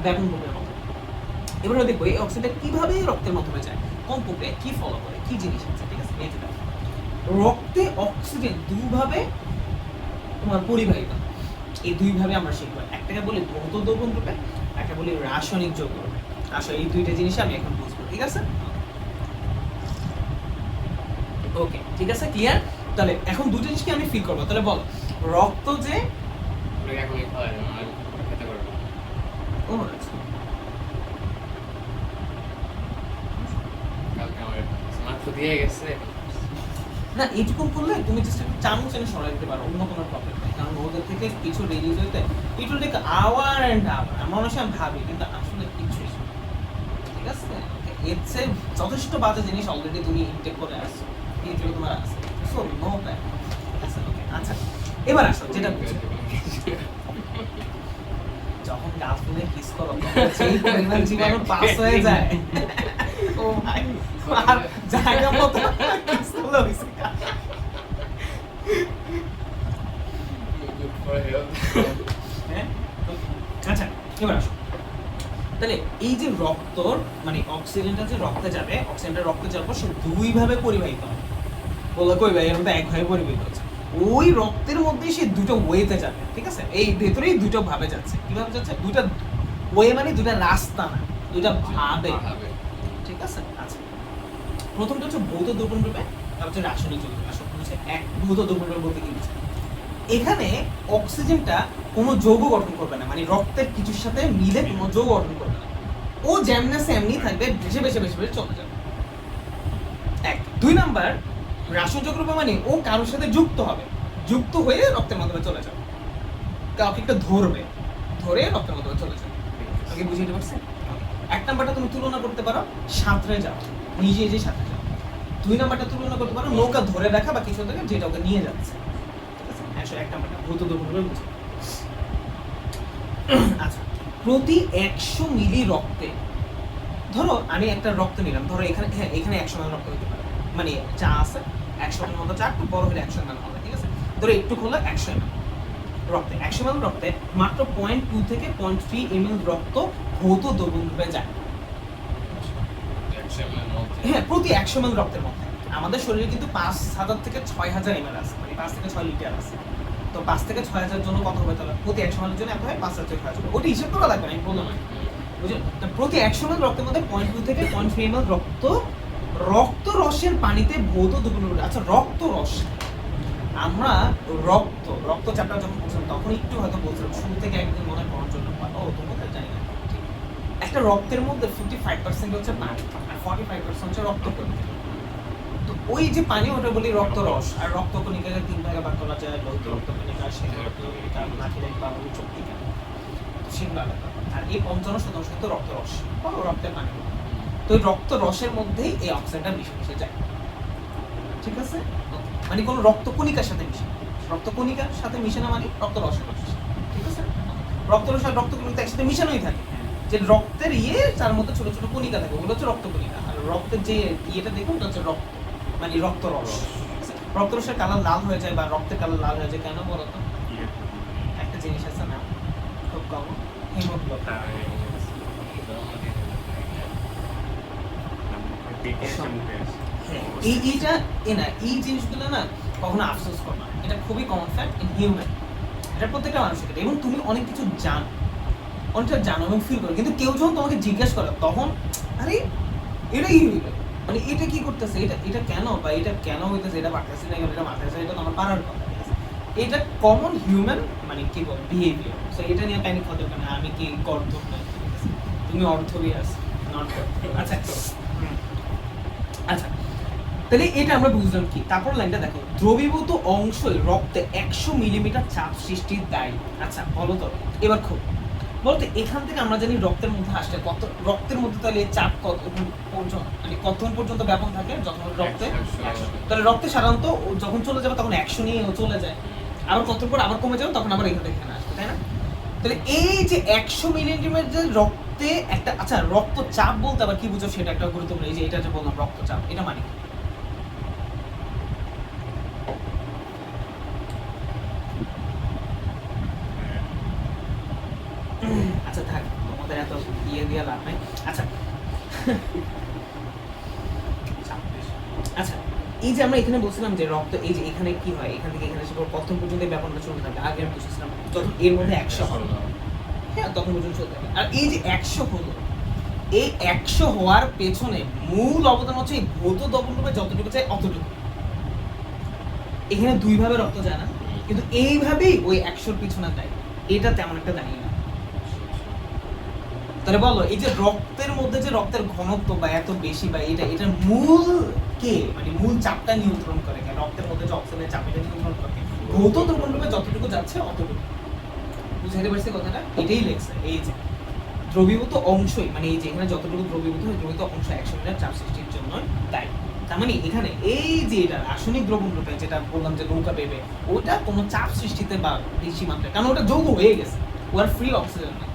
ব্যাপন প্রক্রিয়ার মতো। এবার দেখবো এই অক্সিজেনটা কিভাবে রক্তের মাধ্যমে যায়, কোন প্রক্রিয়া কি ফলো করে, কি জিনিস আছে। ঠিক আছে? এই যে রক্তে অক্সিজেন দুইভাবে তোমার পরিবাহিত, এই দুইভাবে আমরা শিখবো। একটাকে বলি ভৌত দ্রবণ রূপে, একটা বলি রাসায়নিক যৌগ রূপে। আসলে এই দুইটা জিনিস আমি এখন বুঝবো। ঠিক আছে? ওকে ঠিক আছে, ক্লিয়ার? তাহলে এখন দুটো জিনিস কি আমি ফিল করবো, তাহলে বল রক্ত যে না এইটুকু করলে তুমি জাস্ট একটু চামচ এনে সরাই দিতে পারো, অন্য কোনো প্রবলেম নেই। কারণ ওদের থেকে কিছু রিলিজ হইতে it will take hour and hour, আমার মনে হয় আমি ভাবি, কিন্তু আসলে কিছুই। ঠিক আছে? এর চেয়ে যথেষ্ট বাজে জিনিস অলরেডি তুমি ইনটেক করে আসছো, এইগুলো তোমার আছে, সো নো প্ল্যান। আচ্ছা এবার আসো, যেটা যখন গাছ ফুলে কিস করো সেই পরিমাণ জীবাণু পাস হয়ে যায়, ও ভাই আর জায়গা মতো কিস করলে হইছে। আচ্ছা এবার আসো, তাহলে এই যে রক্তর মানে অক্সিজেনটা যে রক্তে যাবে, অক্সিজেনটা রক্তে যাওয়ার পর সে দুই ভাবে পরিবাহিত হয়। বললো কই ভাই, এর মধ্যে এক ভাবে পরিবাহিত হচ্ছে, ওই রক্তের মধ্যে সে দুটো ওয়েতে যাবে। ঠিক আছে? এই ভেতরেই দুটো ভাবে যাচ্ছে। কিভাবে যাচ্ছে? দুইটা ওয়ে মানে দুইটা রাস্তা না, দুইটা ভাবে। ঠিক আছে? আচ্ছা প্রথমটা হচ্ছে ভৌত দ্রবণ রূপে, তারপর হচ্ছে রাসায়নিক যৌগ। আসলে হচ্ছে এক ভৌত দ্রবণ রূপে বলতে কি বোঝায়? এখানে অক্সিজেনটা কোনো যৌগ গঠন করবে না, মানে রক্তের কিছুর সাথে মিলে কোনো যৌগ গঠন করবে না, ও যেমনি সেমনি থাকবে, ভেসে ভেসে ভেসে ভেসে চলে যাবে। এক। দুই নাম্বার রাসায়নিক যৌগ রূপে মানে ও কারোর সাথে যুক্ত হবে, যুক্ত হয়ে রক্তের মাধ্যমে চলে যাবে, কাউকে একটা ধরবে, ধরে রক্তের মাধ্যমে চলে যাবে। ওকে বুঝিয়ে দিতে পারছি? এক নাম্বারটা তুমি তুলনা করতে পারো সাঁতরে যাও, নিজে যে সাঁতরে যাও। দুই নাম্বারটা তুলনা করতে পারো নৌকা ধরে রাখা বা কিছু থেকে যেটা ওকে নিয়ে যাচ্ছে। এক নাম্বারটা ভৌত দ্রবণ রূপে বুঝি। আচ্ছা প্রতি 100 মিলি রক্তে, ধরো আমি একটা রক্ত নিলাম, ধরো এখানে, হ্যাঁ এখানে 100 ml রক্ত হতে পারে, মানে চা আছে 100 ml মতো চা, একটু বড় হলে 100 ml হবে। ঠিক আছে? ধরো একটু হলো 100 ml রক্তে, 100 ml রক্তে মাত্র 0.2 থেকে 0.3 ml রক্ত ভৌত দ্রবণ রূপে যায়। হ্যাঁ, প্রতি 100 ml রক্তের মধ্যে। আমাদের শরীরে কিন্তু 5000 থেকে 6000 ml আছে, মানে 5 থেকে 6 লিটার আছে। তো 5 থেকে 6000 জন্য কত হবে তাহলে? প্রতি 100 ml জন্য এত হয় 5000 থেকে 6000। ওটা হিসাব করা লাগবে না, আমি বললাম না। বুঝলেন? তো প্রতি 100 ml রক্তের মধ্যে 0.2 থেকে 0.3 ml রক্ত রসের পানিতে ভৌত দ্রবণ। আচ্ছা, রক্ত রস, আমরা রক্ত চ্যাপ্টার যখন পড়ছিলাম তখন একটু হয়তো বলছিলাম, শুরু থেকে একদিন মনে করার জন্য তোমাদের জানি না, ঠিক। একটা রক্তের মধ্যে 55% হচ্ছে পানি আর 45% হচ্ছে রক্তকণিকা। তো ওই যে পানি, ওটা বলি রক্তরস। আর রক্তকণিকাকে 3 ভাগে ভাগ করা যায়: লোহিত রক্তকণিকা, শ্বেত রক্তকণিকা, মাখিরাই বা চক্রিকা। সেগুলো আলাদা। আর এই 55% হচ্ছে রক্তরস বা রক্তের পানি। তো এই রক্তরসের মধ্যেই এই অক্সিজেনটা মিশে যায়, ঠিক আছে? মানে কোনো রক্তকণিকার সাথে মিশে, রক্তকণিকার সাথে মিশে না মানে রক্তরসের সাথে মিশে, ঠিক আছে? রক্তরস আর রক্তকণিকা একসাথে মিশানোই থাকে, যে রক্তের তার মধ্যে ছোট ছোট কণিকা থাকে, ওগুলো হচ্ছে রক্তকণিকা। আর রক্তের যে ইয়েটা দেখুন, ওটা হচ্ছে রক্ত, মানে রক্তরস। রক্তরসের কালার লাল হয়ে যায় বা রক্তের কালার লাল হয়ে যায় কেন বলতো? একটা জিনিস আছে না, খুব কমন, হিমোগ্লোবিন। এই জিনিসগুলো না কখনো আফসোস কর না, এটা খুবই কমন ফ্যাক্ট ইন হিউম্যান। এটা প্রত্যেকটা মানুষের ক্ষেত্রে। এবং তুমি অনেক কিছু অনেকটা জানো এবং ফিল করো, কিন্তু কেউ যখন তোমাকে জিজ্ঞেস করে তখন আরে এটা কি হইলো, মানে এটা কি করতেছে, এটা কেন, বা এটা কেন হইতেছে, এটা পারতেছে না, এটা মারতেছে, এটা তোমার পারার কথা, ঠিক আছে? এটা কমন হিউম্যান মানে কি বল বিহেভিয়ার। সো এটা নিয়ে প্যানিক হতে পারে না, আমি কি করতে পারি, তুমি অর্থবিয়াস নট। আচ্ছা আচ্ছা, তাহলে এটা আমরা বুঝলাম কি। তারপর লাইনটা দেখো, দ্রবীভূত অংশই রক্তে 100 মিলিমিটার চাপ সৃষ্টির দায়ী। আচ্ছা বলো তো এবার খুব বলতে, এখান থেকে আমরা জানি রক্তের মধ্যে আসলে কত, রক্তের মধ্যে তাহলে চাপ কত পর্যন্ত, মানে কতক্ষণ পর্যন্ত ব্যাপন থাকে যখন রক্তে, তাহলে রক্তে সাধারণত যখন চলে যাবে তখন 100 নিয়ে চলে যায়, আবার কত পর আবার কমে যাবে, তখন আবার এখানে আসবে, তাই না? তাহলে এই যে 100 মিলিমিটার রক্তে একটা, আচ্ছা রক্তচাপ বলতে আবার কি বুঝো সেটা একটা গুরুত্বপূর্ণ। এই যে এটা যে বললাম রক্তচাপ, এটা মানে কি? আচ্ছা থাক, তোমাদের এত দিয়ে লাভ নাই। আচ্ছা আচ্ছা, এই যে আমরা এখানে বলছিলাম যে রক্ত, এই যে এখানে কি হয়, এখান থেকে এখানে এসে কতক্ষণ পর্যন্ত ব্যাপারটা চলতে থাকে। আগে আমি বুঝেছিলাম যখন এর মধ্যে 100 হলো, হ্যাঁ তখন পর্যন্ত চলতে থাকে। আর এই যে 100 হলো, এই 100 হওয়ার পেছনে মূল অবদান হচ্ছে এই ভৌত দ্রবণরূপে যতটুকু চাই অতটুকু। এখানে দুই ভাবে রক্ত যায় না, কিন্তু এইভাবেই ওই 100-র পিছনে দেয়, এটা তেমন একটা দাঁড়িয়ে না। তাহলে বলো, এই যে রক্তের মধ্যে যে রক্তের ঘনত্ব বা এত বেশি, বা এটার মূল কে, মানে মূল চাপটা নিয়ন্ত্রণ করে কে? রক্তের মধ্যে যে অক্সিজেনের চাপ, এটা নিয়ন্ত্রণ করে ভৌত দ্রবণরূপে যতটুকু যাচ্ছে অতটুকু। বুঝাইতে পারছি কথাটা? এটাই লেখছে, এই যে দ্রবীভূত অংশই, মানে এই যে এখানে যতটুকু দ্রবীভূত হয়, দ্রবীভূত অংশ 100 মিটার চাপ সৃষ্টির জন্য দায়ী। তার মানে এখানে এই যে এটা রাসায়নিক দ্রবণ রূপে যেটা বললাম যে নৌকা পেবে, ওটা কোনো চাপ সৃষ্টিতে বা বেশি মাত্রায়, কারণ ওটা যৌগ হয়ে গেছে, ও আর ফ্রি অক্সিজেন না।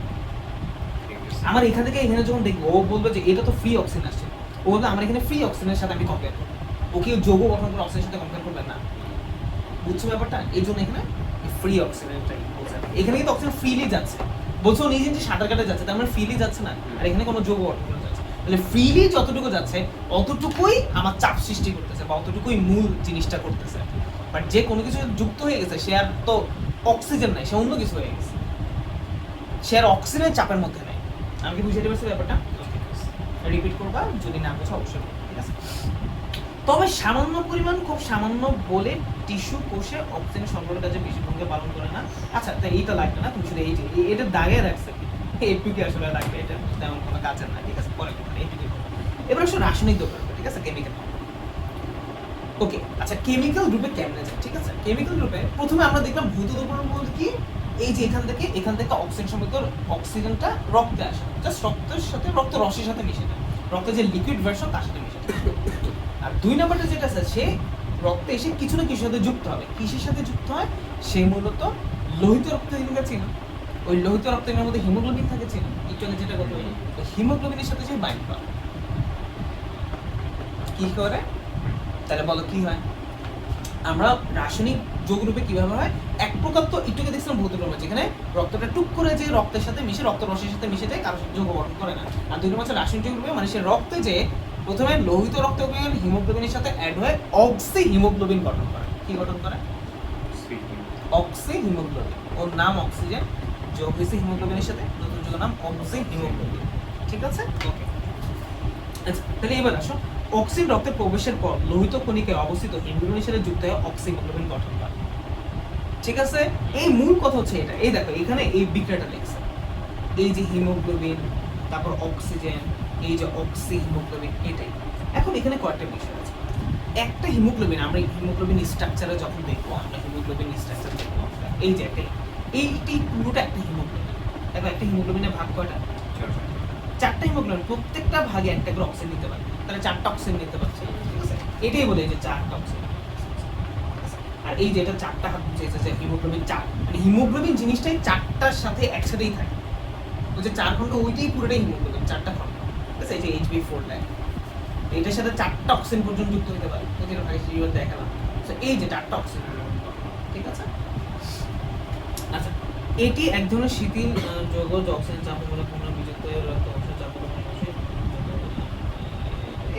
আমার এখান থেকে এখানে যখন দেখবো, ও বলবে যে এটা তো ফ্রি অক্সিজেন আসছে, ও বলবে আমার এখানে ফ্রি অক্সিজেনের সাথে আমি কম্পেয়ার করবো, ওকে যৌগ গঠন করে অক্সিজেনের সাথে কম্পেয়ার করবে না। বুঝছো ব্যাপারটা? এই জন্য এখানে ফ্রি অক্সিজেনটাই বলছে। এখানে কিন্তু অক্সিজেন ফ্রিলি যাচ্ছে, বলছো নিজে যে সাঁতার কাটে যাচ্ছে, তার মানে ফ্রিলি যাচ্ছে না, আর এখানে কোনো যৌগ গঠন করে যাচ্ছে। তাহলে ফ্রিলি যতটুকু যাচ্ছে অতটুকুই আমার চাপ সৃষ্টি করতেছে, বা অতটুকুই মূল জিনিসটা করতেছে। বাট যে কোনো কিছু যুক্ত হয়ে গেছে, সে আর তো অক্সিজেন নাই, সে অন্য কিছু হয়ে গেছে, সে আর অক্সিজেনের চাপের মধ্যে নাই। আমি কি বুঝতে পারছি ব্যাপারটা? রিপিট করবা, যদি না বোঝা অবশ্যই, ঠিক আছে? তবে সামান্য পরিমাণ, খুব সামান্য বলে টিস্যু কোষে অক্সিজেন সরবরাহের কাজে বেশি ভূমিকা পালন করে না। আচ্ছা তাই এইটা লাগবে না, তুমি শুধু এই যে এটা দাগে রাখছে, এইটুকু আসলে লাগবে, এটা তেমন কোনো কাজের না, ঠিক আছে? পরে এইটুকু। এবার আসলে রাসায়নিক দ্রব্য, ঠিক আছে? কেমিক্যাল। ওকে, আচ্ছা কেমিক্যাল রূপে কেমনে যায়, ঠিক আছে? কেমিক্যাল রূপে প্রথমে আমরা দেখলাম ভৌত দ্রবণ বলতে কি, এই যে এখান থেকে অক্সিজেন সমৃদ্ধ অক্সিজেনটা রক্তে আসে, জাস্ট রক্তের সাথে, রক্ত রসের সাথে মিশে যায়, রক্তের যে লিকুইড ভার্সন তার সাথে মিশে যায়। আর দুই নাম্বারটা যেটা আছে, সে রক্তে এসে কিছু না কিছুর সাথে যুক্ত হবে। কিসের সাথে যুক্ত হয়? সে মূলত লোহিত রক্তহীনতা ছিল, ওই লোহিত রক্তের মধ্যে হিমোগ্লোবিন থাকে ছিল, একটু আগে যেটা কথা বলি, হিমোগ্লোবিনের সাথে সে বাইন্ড করে। কি করে? তাহলে বলো কি হয়? আমরা রাসায়নিক যৌগরূপে কিভাবে হয়, এক প্রকার তো একটু আগে দেখছিলাম ভৌত দ্রব্য, যেখানে রক্তটা টুক করে যে রক্তের সাথে মিশে, রক্ত রসের সাথে মিশে যায়, কারোর সাথে যৌগ গঠন করে না। আর দুই নম্বর হচ্ছে রাসায়নিক যৌগরূপে, মানে সে রক্তে যে প্রথমে লোহিত রক্তকণিকা হিমোগ্লোবিনের সাথে অ্যাড হয়ে অক্সি হিমোগ্লোবিন গঠন করে। কি গঠন করে? Oxy haemoglobin. ওর নাম অক্সিজেন, যোগ হয়েছে হিমোগ্লোবিনের সাথে, নতুন যোগের নাম অক্সি হিমোগ্লোবিন। ঠিক আছে, ওকে। আচ্ছা, তাহলে এবার আসো, অক্সিন রক্তে প্রবেশের পর লোহিত কণিকায় অবস্থিত হিমোগ্লোবিনের সাথে যুক্ত হয়ে অক্সি হিমোগ্লোবিন গঠন করে। ঠিক আছে, এই মূল কথা হচ্ছে এটা। এই দেখো এখানে এই বিক্রিয়াটা লিখছে, এই যে হিমোগ্লোবিন, তারপর অক্সিজেন, এই যে অক্সি হিমোগ্লোবিন, এটাই। এখন এখানে কয়েকটা বিষয় আছে। একটা হিমোগ্লোবিন, আমরা হিমোগ্লোবিন স্ট্রাকচারে যখন দেখবো, আমরা হিমোগ্লোবিন স্ট্রাকচার দেখবো, এই যে একটা, এইটি পুরোটা একটা হিমোগ্লোবিন। দেখো একটা হিমোগ্লোবিনের ভাগ কয়টা? 4টা হিমোগ্লোবিন, প্রত্যেকটা ভাগে একটা করে অক্সিজেন নিতে পারে, তাহলে 4টা অক্সিজেন নিতে পারছে। ঠিক আছে, এটাই বলে যে 4টা অক্সিজেন। আর এই যে এটা 4টা হাত বুঝেছে যে হিমোগ্লোবিন 4, মানে হিমোগ্লোবিন জিনিসটাই 4টার সাথে একসাথেই থাকে। ওই যে 4 খন্ড, ওইটাই পুরোটাই হিমোগ্লোবিন, 4টা খন্ড। ঠিক আছে, এই যে HB4 লাইন, এটার সাথে 4টা অক্সিজেন পর্যন্ত যুক্ত হতে পারে। ওদের ভাই সিরিয়াল দেখালাম, তো এই যে 4টা অক্সিজেন। ঠিক আছে, আচ্ছা, এটি এক ধরনের শিথিল যৌগ যা অক্সিজেন চাপ হলে পুনর্বিযুক্ত হয়ে রক্ত অক্সিজেন চাপ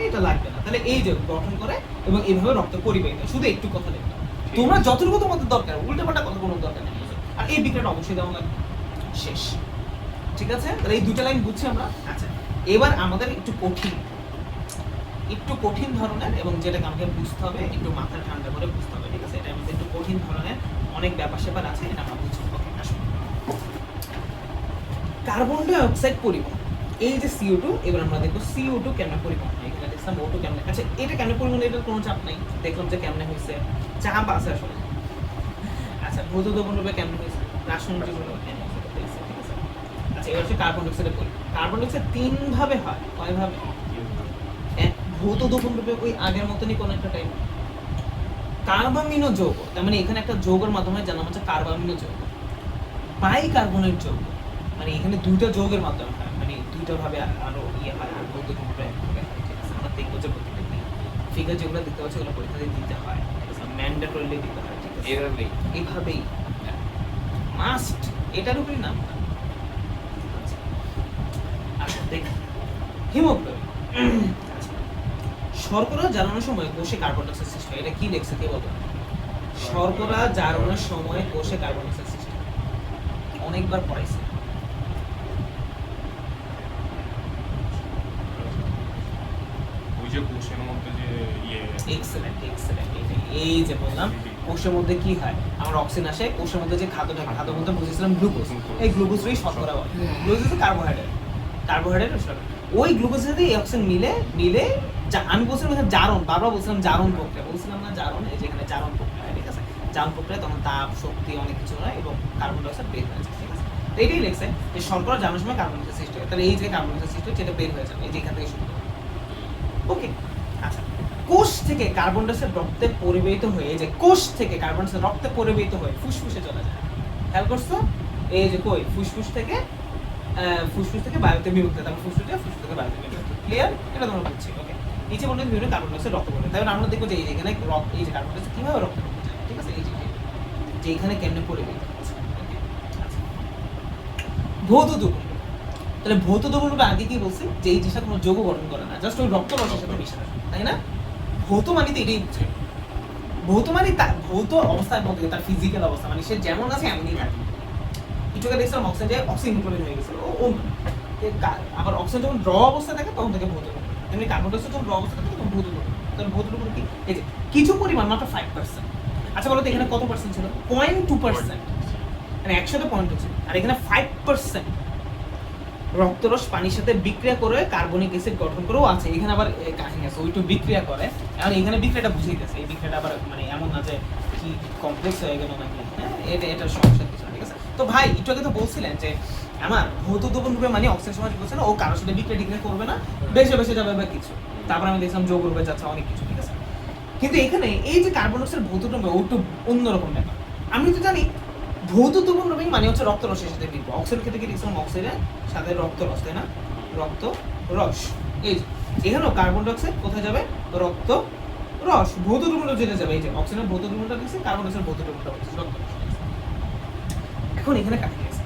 এটা লাগবে না। তাহলে এই যে গঠন করে এবং এইভাবে রক্ত পরিবাহিত হয়। শুধু একটু কথা লিখবে, তোমরা যতটুকু তোমাদের দরকার, উল্টাপাল্টা কথা কোনো দরকার নেই। আর এই বিক্রিয়াটা অবশ্যই দেওয়া লাগবে। শেষ। ঠিক আছে, তাহলে এই দুটো লাইন বুঝছি আমরা। আচ্ছা, এবার আমাদের একটু কঠিন ধরনের, এবং যেটাকে আমাকে বুঝতে হবে, একটু মাথা ঠান্ডা করে বুঝতে হবে। ঠিক আছে, এটা আমাদের একটু কঠিন ধরনের, অনেক ব্যাপার স্যাপার আছে, এটা আমরা বুঝবো। ওকে, আসুন। কার্বন ডাই অক্সাইড পরিবহন, এই যে CO2, এবার আমরা দেখবো CO2 কেমনে পরিবহন হয়। এখানে দেখলাম O2 কেমনে। আচ্ছা, এটা কেমনে পরিবহন, এটার কোনো চাপ নাই, দেখলাম যে কেমনে হয়েছে, চাপ আছে আসলে। আচ্ছা, ভৌত দ্রবণ রূপে কেমনে হয়েছে, রাসায়নিক জীবনে কেমনে হয়েছে। ঠিক আছে, আচ্ছা, এবার হচ্ছে কার্বন ডাই অক্সাইডের পরিবহন। কার্বন ডাই অক্সাইড 3 ভাবে হয়। কয় ভাবে? ভৌত দ্রবণ রূপে ওই আগের মতনই কোন একটা টাইপ কার্বামিনো যৌগ, তার মানে এখানে একটা যৌগের মাধ্যমে জানা হচ্ছে কার্বামিনো যৌগ। বাইকার্বনেট যৌগ, মানে এখানে দুইটা যৌগের মাধ্যমে হয়, মানে দুইটা ভাবে আরো ইয়ে হয়, আর ভৌত দ্রবণ রূপে আমরা দেখবো যে প্রত্যেকটা ফিগার যেগুলো দেখতে পাচ্ছি ওগুলো পরীক্ষাতে দিতে হয়। ঠিক আছে, ম্যান্ডেটরিলি দিতে হয়। ঠিক আছে, এইভাবেই মাস্ট, এটার উপরই নাম। আচ্ছা, দেখ হিমোগ্লোবিন। শর্করা জারণের সময় কোষে কার্বন ডাই অক্সাইড সৃষ্টি হয়। এটা কি দেখছে কে বলতো? শর্করা জারণের সময় কোষে কার্বন ডাই অক্সাইড সৃষ্টি হয়, অনেকবার পড়াইছে। ওই যে কোষের মধ্যে যে এক্সেলেন্ট। এই যে বললাম, কোষের মধ্যে কি হয়, আমার অক্সিজেন আসে, কোষের মধ্যে যে খাদ্য থাকে, খাদ্যের মধ্যে বুঝেছিলাম গ্লুকোজ। এই গ্লুকোজটাই শর্করা বলে। গ্লুকোজ কার্বোহাইড্রেট, ওই গ্লুকোজের সাথে এই অক্সিজেন মিলে আমি বলছিলাম এখানে জারণ, বারবার বলছিলাম জারণ প্রক্রিয়া, বলছিলাম না জারণ, এই যে এখানে জারণ প্রক্রিয়া। ঠিক আছে, জারণ প্রক্রিয়া, তখন তাপ, শক্তি অনেক কিছু হয় এবং কার্বন ডাই অক্সাইড বের হয়ে যায়। ঠিক আছে, এটাই লিখছে যে শর্করা জারণের সময় কার্বন ডাই অক্সাইড সৃষ্টি হয়। তাহলে এই যে কার্বন ডাই অক্সাইড সৃষ্টি হচ্ছে, এটা বের হয়ে যাবে, এই যে এখান থেকে শুরু হবে। ওকে, আচ্ছা, কোষ থেকে কার্বন ডাই অক্সাইড রক্তে পরিবাহিত হয়ে, যে কোষ থেকে কার্বন ডাই অক্সাইড রক্তে পরিবাহিত হয়ে ফুসফুসে চলে যায়। খেয়াল করছো? এই যে কই, ফুসফুস থেকে বায়ুতে বিভক্ত, তারপর ফুসফুস থেকে বায়ুতে বিভক্ত। ক্লিয়ার? এটা তোমরা বুঝছি। ওকে, নিচে বলতে বিভিন্ন কার্বন ডাই অক্সাইড রক্ত পড়ে, তাই আমরা দেখবো যে এই যে এখানে এই যে কার্বন ডাই অক্সাইড কিভাবে রক্তে পড়ে যায়। ঠিক আছে, এই যে এখানে কেমনে পরিবাহিত হচ্ছে। ওকে, আচ্ছা, ভৌত দ্রবণ। তাহলে ভৌত দ্রবণ রূপে আগে কি বলছি, যে এই জিনিসটা কোনো যৌগ গঠন করে না, জাস্ট ওই রক্ত রসের সাথে মিশে থাকে, তাই না? ভৌত মানে তো এটাই বুঝছে। ভৌত মানে তার ভৌত অবস্থায় বলতে তার ফিজিক্যাল অবস্থা, মানে সে যেমন আছে এমনই থাকে। কিছুকে দেখছিলাম অক্সিজেন হিমোগ্লোবিন হয়ে গেছিল, আবার অক্সিজেন যখন র অবস্থায় থাকে তখন থেকে ভৌত দ্রবণ। এমনি কার্বন ডাই অক্সাইড যখন র অবস্থায় থাকে তখন ভৌত দ্রবণ। তাহলে ভৌত দ্রবণ কি? এই যে কিছু পরিমাণ, মাত্র 5%। আচ্ছা বলো তো এখানে কত পার্সেন্ট ছিল? 0.2%, মানে 100তে 0.2 ছিল, আর এখানে 5% রক্তরস পানির সাথে বিক্রিয়া করে কার্বনিক অ্যাসিড গঠন করেও আছে। এখানে আবার কাহিনী আছে, ওইটু বিক্রিয়া করে। এখন এখানে বিক্রিয়াটা বুঝিয়ে গেছে, এই বিক্রিয়াটা আবার মানে এমন না যে কি কমপ্লেক্স হয়ে গেল নাকি, হ্যাঁ, এটার সমস্যা কিছু না। ঠিক আছে, তো ভাই একটু আগে তো বলছিলেন যে আমার ভৌত দ্রবণ রূপে মানে অক্সিজেন সমাজ বলছেন ও কারোর সাথে বিক্রিয়া করবে না, বেশি যাবে বা কিছু, তারপর আমি দেখলাম যৌগ রূপে যাচ্ছে অনেক কিছু। ঠিক আছে, কিন্তু এখানে এই যে কার্বন ডাইঅক্সাইড ভৌত দ্রবণ ও একটু অন্যরকম ব্যাপার। আমি তো জানি ভৌত দ্রবণ রূপে মানে হচ্ছে রক্তরসের সাথে মিলবে। অক্সিজেন ক্ষেত্রে কি দেখছিলাম অক্সিজেন সাথে রক্তরস, তাই না? রক্তরস। এই এখানেও কার্বন ডাই অক্সাইড কোথায় যাবে? রক্তরস। ভৌত দ্রবণটা যেতে যাবে, এই যে অক্সিজেন ভৌত দ্রবণটা দিচ্ছে, কার্বন ডাই অক্সাইড ভৌত দ্রবণটা হচ্ছে রক্তরস। এখন এখানে কাহিনী আছে,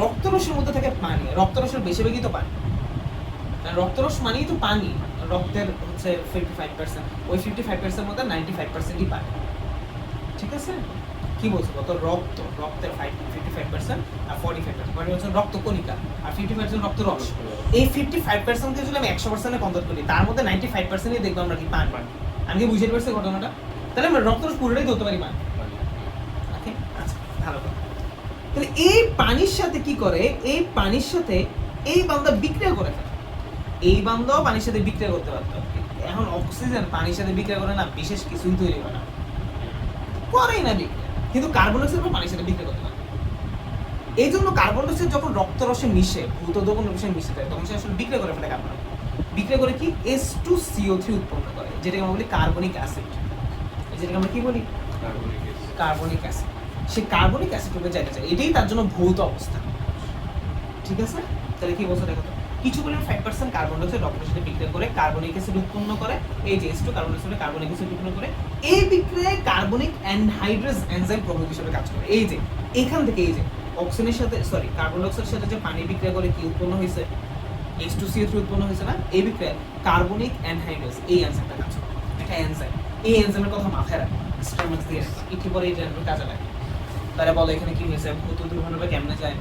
রক্তরসের মধ্যে থাকে পানি, রক্তরসের বেশিরভাগই তো পানি, রক্তরস মানেই তো পানি, রক্তের হচ্ছে 55%, ওই 55% মধ্যে 95%ই পানি। ঠিক আছে, কি বলছো কত রক্তের 55% আর 45% মানে হচ্ছে রক্ত কণিকা আর 50% রক্ত রস। এই 55% কে যদি আমি 100% কনভার্ট করি তার মধ্যে 95%ই দেখবো আমরা কি পানি। আমি কি বুঝতে পারছি ঘটনাটা? তাহলে আমরা রক্ত রস পুরোটাই ধরতে পারি পানি। ওকে, আচ্ছা ভালো কথা। তাহলে এই পানির সাথে কি করে, এই পানির সাথে এই বান্দা বিক্রিয়া করে ফেলে। এই বান্দাও পানির সাথে বিক্রিয়া করতে পারত। এখন অক্সিজেন পানির সাথে বিক্রিয়া করে না, বিশেষ কিছুই তৈরি করে না, করেই না বিক্রিয়া। কিন্তু কার্বন ডাই অক্সাইড পানির সাথে বিক্রিয়া করতে পারে। এই জন্য কার্বন ডাই অক্সাইড যখন রক্তরসে মিশে, ভূত দ্রবণের রসে মিশে যায়, তখন সে আসলে বিক্রিয়া করে ফেলে। কার্বন বিক্রিয়া করে কি H2CO3 উৎপন্ন করে, যেটাকে আমরা বলি কার্বনিক অ্যাসিড। যেটাকে আমরা কি বলি? Carbonic acid. সে কার্বনিক অ্যাসিড রূপে যাইতে চায়, এটাই তার জন্য ভৌত অবস্থা। ঠিক আছে, তাহলে কি বলছো দেখো তো, কিছু পরিমাণ 5% কার্বন ডাই অক্সাইড রক্তের সাথে বিক্রিয়া করে কার্বনিক অ্যাসিড উৎপন্ন করে। এই যে H2 carbon die carbonic acid উৎপন্ন করে, এই বিক্রিয়ায় কার্বনিক অ্যানহাইড্রেজ এনজাইম প্রোডাক্ট হিসেবে কাজ করে। এই যে এখান থেকে এই যে অক্সিজেনের সাথে কার্বন ডাই অক্সাইডের সাথে যে পানি বিক্রিয়া করে কি উৎপন্ন হয়েছে, H2CO3 উৎপন্ন হয়েছে না? এই বিক্রিয়ায় কার্বনিক অ্যানহাইড্রেজ এই এনজাইমটা কাজ করে। এটা এনজাইম, এই এনজাইমের কথা মাথায় রাখো, স্ট্যামাক্স দিয়ে রাখো, একটু পরে এটা কাজে লাগে। তারা বলে এখানে কি হয়েছে, ভূত দ্রবণরূপে কেমনে যায়,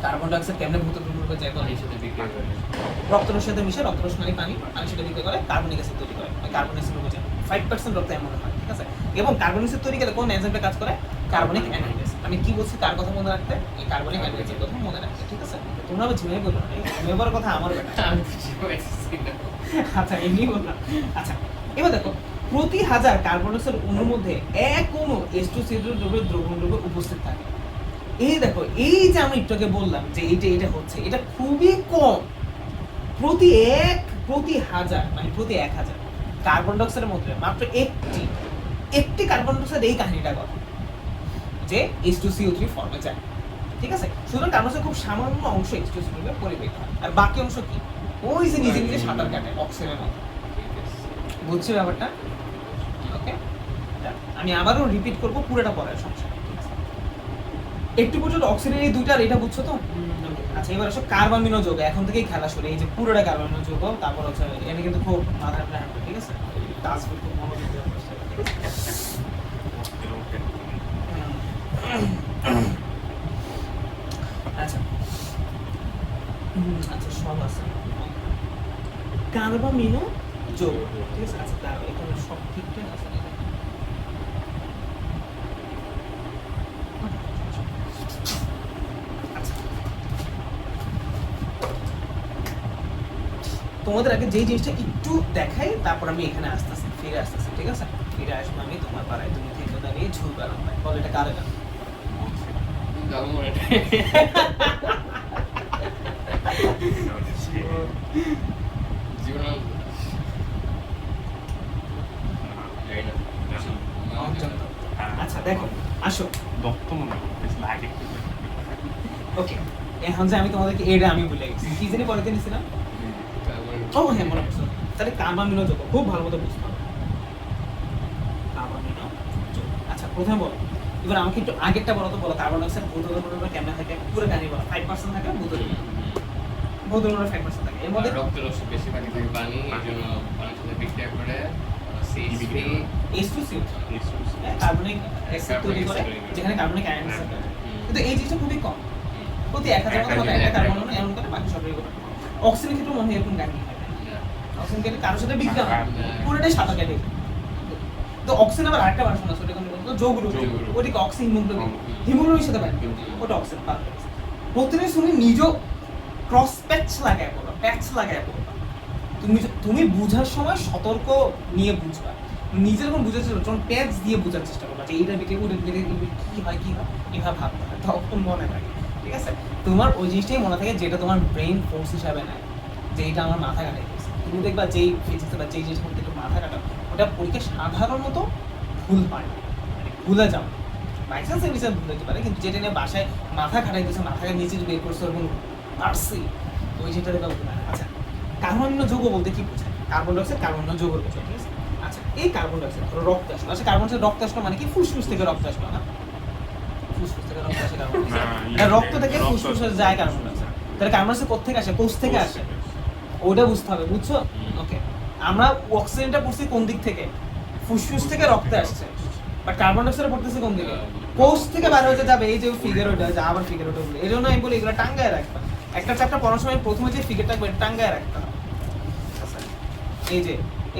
কার্বন ডাই অক্সাইড কেমনে ভূত দ্রবণরূপে যায়, পানির সাথে বিক্রিয়া করে। রক্তরসের সাথে মিশে, রক্তরস মানে পানি, পানির সাথে বিক্রিয়া করে কার্বনিক অ্যাসিড তৈরি করে, কার্বন অ্যাসিড রূপে যায়। 5% রক্ত এমন হয়। ঠিক আছে, এবং কার্বনিক অ্যাসিড তৈরি করে কোন এনজাইমটা কাজ করে? Carbonic anhydrous. আমি কি বলছি তার কথা মনে রাখতে, এই কার্বনিক অ্যানহাইড্রেজের কথা মনে রাখতে। ঠিক আছে, তোমরা আবার ঝিমিয়ে বলো, এই ঝিমিয়ে কথা আমার বেটা। আমি তো বুঝতে পারছি না। আচ্ছা এমনি বললাম। আচ্ছা এবার দেখো, প্রতি 1000 কার্বন ডাই অক্সাইড অণুর মধ্যে এক অণু H2CO3 দ্রবণ রূপে উপস্থিত থাকে। এই দেখো, এই যে আমি একটু আগে বললাম যে এটা হচ্ছে, এটা খুবই কম। প্রতি 1000 মানে প্রতি 1000 কার্বন ডাই অক্সাইডের মধ্যে মাত্র একটি কার্বন ডাই অক্সাইড এই কাহিনীটা করে যে H2CO3 ফর্মে যায়। ঠিক আছে, সুতরাং কার্বন ডাই অক্সাইড খুব সামান্য অংশ H2CO3 এর পরিবেশ হয়, আর বাকি অংশ কি ওই যে নিজে নিজে সাঁতার কাটে অক্সিজেনের মধ্যে। বুঝছো ব্যাপারটা? ওকে, আমি আবারও রিপিট করবো পুরোটা পড়ার সমস্যা। একটু পর্যন্ত অক্সিজেন এই দুইটার এটা বুঝছো তো? আচ্ছা এবার আসো কার্বামিনো যৌগ, এখন থেকেই খেলা শুরু। এই যে পুরোটা কার্বামিনো যৌগ, তারপর হচ্ছে এটা কিন্তু খুব মাথায় রাখবে। ঠিক আছে, তাজবির খুব মনোযোগ দিয়ে পড়তে হবে, ঠিক আছে? আচ্ছা আচ্ছা সব আছে কার্বামিনো যৌগ। ঠিক আছে, আচ্ছা দাঁড়াও, এখানে সব ঠিকঠাক আছে। তোমাদের আগে যেই জিনিসটা একটু দেখাই, তারপর আমি এখানে আসতেছি, ফিরে আসতেছি। ঠিক আছে, ফিরে আসবো আমি তোমার পাড়ায়, তুমি থেকে দাঁড়িয়ে ঝুল বেড়াম ভাই। বল এটা কারে গান? গামর এটা। জীবন আচ্ছা দেখো, আসো দত্ত মনে করতেছিল আগে। ওকে, এখন যে আমি তোমাদেরকে এটা আমি ভুলে গেছি, কি জানি পরে দিয়েছিলাম। ও হ্যাঁ মনে পড়ছে। তাহলে কার্বামিনো যৌগ খুব ভালো মতো বুঝতে হবে। কার্বামিনো যৌগ, আচ্ছা প্রথমে বলো, এবার আমাকে একটু আগেরটা বলো তো। বলো কার্বন ডাই অক্সাইড ভূত দ্রবণরূপে কেমনে থাকে, পুরো কাহিনী বলো। 5% থাকে ভূত দ্রবণরূপে 5% থাকে। এর মধ্যে রক্তের রসে বেশি পানি থাকে, পানি এই জন্য পানির সাথে বিক্রিয়া করে H2CO3 কার্বনিক অ্যাসিড তৈরি করে, যেখানে কার্বনিক আয়ন আছে। কিন্তু এই জিনিসটা খুবই কম, প্রতি 1000 মধ্যে একটা কার্বন অণু এমন করে বাকি সব রেগুলার। অক্সিজেনের ক্ষেত্রে মনে হয় এরকম কাহিনী হয়। অক্সিজেন কেটে কারোর সাথে বিক্রিয়া হয়, পুরোটাই সাদা কেটে। তো অক্সিজেন আবার আরেকটা ভার্সন আছে, ওটা কোন যৌগ রূপ, ওটাকে অক্সি হিমোগ্লোবিন, হিমোগ্লোবিনের সাথে বাইন্ড করে ওটা অক্সিজেন পার করে। প্রতিদিন শুনি নিজ ক্রস প্যাচ লাগায় পড়ো, প্যাচ লাগায় পড়ো। তুমি বুঝার সময় সতর্ক নিয়ে বুঝবা, নিজের কোন বুঝার চেষ্টা, যখন প্যাচ দিয়ে বোঝার চেষ্টা করবা যে এইটা বিক্রি ওটা বিক্রি কি হয় এভাবে ভাবতে হয়, তখন মনে থাকে। ঠিক আছে, তোমার ওই জিনিসটাই মনে থাকে যেটা তোমার ব্রেন ফোর্স হিসাবে নেয়, যে এটা আমার মাথা কাটাই গেছে। তুমি দেখবা যেই ফিজিক্স বা যেই জিনিস একটু মাথা কাটা, ওটা পরীক্ষা সাধারণত ভুল হয় না, মানে ভুলে যাও। বাই চান্স এর বিষয়ে ভুল হতে পারে, কিন্তু যেটা নিয়ে বাসায় মাথা খাটাইতেছে, মাথাকে নিচে বের করছে এবং পারছি, ওই যেটা দেখবা ভুল হয় না। আচ্ছা কার্বনিক যৌগ বলতে কি বোঝায়? কার্বন ডাই অক্সাইড কার্বনিক যৌগ বোঝায়। ঠিক আছে, আচ্ছা এই কার্বন ডাই অক্সাইড রক্ত আসলো। আচ্ছা কার্বন ডাই অক্সাইড রক্ত আসলো মানে কি? ফুসফুস থেকে রক্ত আসলো না? ফুসফুস থেকে রক্ত আসে কার্বন ডাই অক্সাইড, রক্ত থেকে ফুসফুসে যায় কার্বন ডাই অক্সাইড। তাহলে কার্বন ডাই অক্সাইড কোথা থেকে আসে? কোষ থেকে আসে। ওটা বুঝতে হবে, বুঝছো? হুম। ওকে, আমরা অক্সিজেনটা পড়ছি কোন দিক থেকে? ফুসফুস থেকে রক্তে আসছে, বাট কার্বন ডাইঅক্সাইড পড়তেছে কোন দিকে? কোষ থেকে বার হয়ে যাবে। এই যে ফিগার ওটা, যা আবার ফিগার ওটা বলে, এই জন্য আমি বলি এগুলো টাঙ্গায় রাখবা। একটা চ্যাপ্টার পড়ার সময় প্রথমে যে ফিগারটা টাঙ্গায় রাখতে হবে।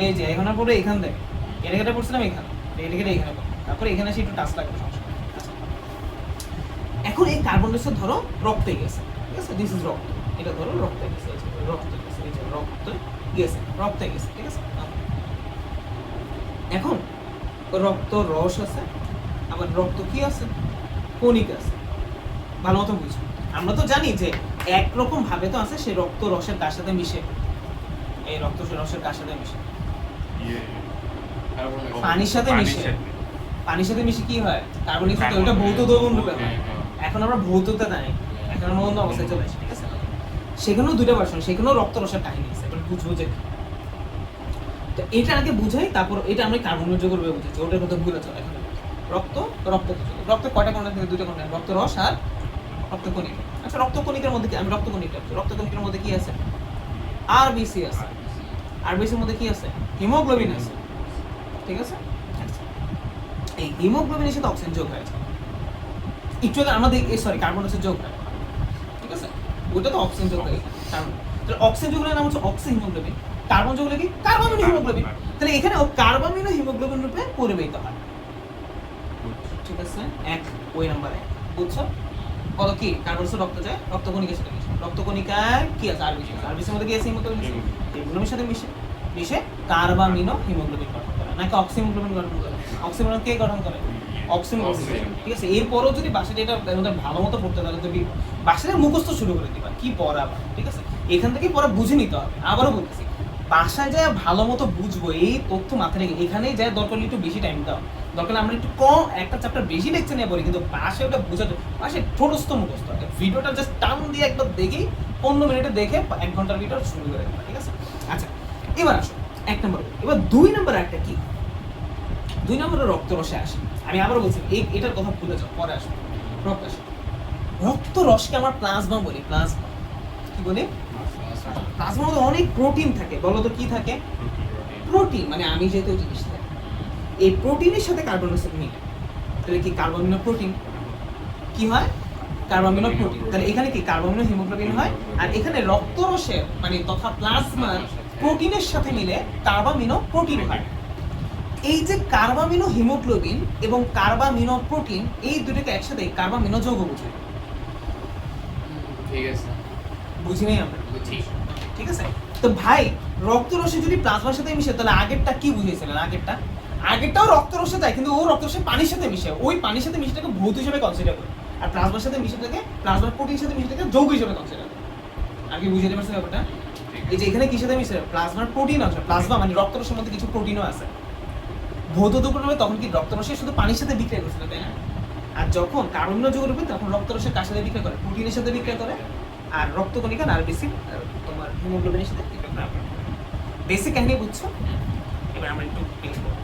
এই যে এখন পড়বে এখান থেকে, এটা পড়ছিলাম এখানে, এটা এখানে পড়ো। তারপরে এখানে এসে একটু টাচ লাগবে, সমস্যা নেই। আচ্ছা, এখন এই কার্বন ডাইঅক্সাইড ধরো রক্তে গেছে, ঠিক আছে? দিস ইজ রক্ত, এটা ধরো রক্তে গেছে, এই যে রক্তে গেছে, এই যে রক্তে গেছে, ঠিক আছে? এখন রক্ত রস আছে, আবার রক্ত কি আছে? কণিক আছে। ভালো মতো বুঝো, আমরা তো জানি যে একরকম ভাবে তো আছে, সেই রক্ত রসের কার সাথে মিশে, এই রক্ত রসের কার সাথে মিশে? পানির সাথে মিশে। পানির সাথে মিশে কি হয়? কার্বনিক সাথে, ওটা ভৌত দ্রবণ রূপে হয়। এখন আমরা ভৌততা জানি, এখন আমরা অন্য অবস্থায় চলে আসি, ঠিক আছে? সেখানেও দুইটা ভার্সন, সেখানেও রক্ত রসের কাহিনী আছে, এবার বুঝবো যে তো এটা আগে বুঝাই, তারপর এটা আমরা কার্বনের যোগ রূপে বুঝেছি, ওটার কথা ভুলে চলে। এখন রক্ত কয়টা কণা থেকে? দুইটা কণা, রক্ত রস আর রক্তকণিকা। আচ্ছা, রক্তকণিকার মধ্যে কি? আমি রক্তকণিকার মধ্যে কি আছে? আরবিসি আছে। আরবিসির মধ্যে কি আছে? হিমোগ্লোবিন আছে, ঠিক আছে? এই হিমোগ্লোবিনের সাথে অক্সিজেন যোগ হয়েছে, একটু আগে আমাদের কার্বন ডাইঅক্সাইড যোগ হয়, ঠিক আছে? ওটা তো অক্সিজেন যোগ হয়ে কার্বন, তাহলে অক্সিজেন যোগ হলে নাম হচ্ছে অক্সি হিমোগ্লোবিন, কার্বন যোগ হলে কি? Carbamino haemoglobin. তাহলে এখানে কার্বামিনো হিমোগ্লোবিন রূপে পরিবাহিত হয়, ঠিক আছে? এক, ওই নাম্বার 1 বুঝছো? কত কি কার্বন ডাইঅক্সাইড রক্ত যায়, রক্তকণিকার সাথে মিশে, রক্তকণিকায় কি আছে? আরবিসির মধ্যে কি আছে? হিমোগ্লোবিন। হিমোগ্লোবিনের সাথে মিশে কার্বামিনো হিমোগ্লোবিন গঠন করে, নাকি অক্সিহিমোগ্লোবিন গঠন করে? অক্সিহিমোগ্লোবিন কে গঠন করে? অক্সিহিমোগ্লোবিন, ঠিক আছে? এরপরও যদি বাসায় এটা আমাদের ভালো মতো পড়তে তাহলে তুমি বাসায় মুখস্থ শুরু করে দিবা, কি পড়াবা, ঠিক আছে? এখান থেকে পড়া বুঝে নিতে হবে। আবারও বলতেছি, বাসায় যায় ভালো মতো বুঝবো, এই তথ্য মাথায় রেখে এখানেই যায় দরকার একটু বেশি টাইম দাও, দরকার আমরা একটু কম একটা চ্যাপ্টার বেশি লেকচার নিয়ে পড়ি, কিন্তু বাসায় ওটা বোঝাতে বাসায় ছোটস্থ মুখস্থ। ভিডিওটা জাস্ট টান দিয়ে একবার দেখেই 15 মিনিটে দেখে 1 ঘন্টার ভিডিও শুরু করে দেবা, ঠিক আছে? আচ্ছা, এবার আসো 1 নম্বর। এবার 2 নম্বর একটা কি? 2 নম্বরে রক্ত রসে আসে। আমি আবারও বলছি, এটার কথা ভুলে যাও, পরে আসো। রক্ত রসকে আমরা প্লাজমা বলি। প্লাজমা কি বলি? প্লাজমার মধ্যে অনেক প্রোটিন থাকে। বলো তো কি থাকে? প্রোটিন, মানে আমি যেহেতু জিনিস থাকে, এই প্রোটিনের সাথে কার্বন ডাইঅক্সাইড মিলে, তাহলে কি কার্বামিনো প্রোটিন কি হয়? Carbamino protein. তাহলে এখানে কি কার্বামিনো হিমোগ্লোবিন হয়, আর এখানে রক্তরসের মানে তথা প্লাজমার প্রোটিনের সাথে মিলে কার্বামিনো প্রোটিন হয়। এই যে কার্বামিনো হিমোগ্লোবিন এবং কার্বামিনো প্রোটিন, এই দুটোকে একসাথে কার্বামিনো যৌগ বুঝি। ঠিক আছে, বুঝি নাই আমরা? বুঝি। ঠিক আছে? তো ভাই, রক্তরসে যদি প্লাজমার সাথে মিশে, তাহলে আগেরটা কি বুঝিয়েছিলেন? আগেরটাও রক্তরসে যায়, কিন্তু ও রক্তরসে পানির সাথে মিশে, ওই পানির সাথে মিশেটাকে ভৌত হিসেবে কনসিডার করে, আর প্লাজমার সাথে মিশেটাকে, প্লাজমার প্রোটিনের সাথে মিশেটাকে যৌগ হিসেবে কনসিডার করে। আর কি বুঝতে পারছেন ব্যাপারটা? এই যে এখানে কি সাথে মিশে? প্লাজমার প্রোটিন আছে। প্লাজমা মানে রক্তরসের মধ্যে কিছু প্রোটিনও আছে। ভৌত যৌগ হবে তখন কি রক্তরসে শুধু পানির সাথে বিক্রিয়া করছিল, তাই না? আর যখন কার্বনীয় যৌগ হবে তখন রক্তরসের কার সাথে বিক্রিয়া করে? প্রোটিনের সাথে বিক্রিয়া করে, আর রক্তকণিকা আরবিসি তোমার হিমোগ্লোবিনের সাথে বিক্রিয়া করে। বেসিক কাহিনী বুঝছো? এবার আমরা একটু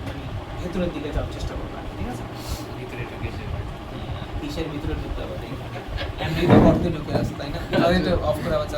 মানে ভেতরের দিকে যাওয়ার চেষ্টা করবো, ঠিক আছে? ভিতরে ঢুকে যাবে। কিসের ভিতরে ঢুকতে হবে? এমনি তো গর্তে ঢুকে আছে, তাই না? অফ করে আবার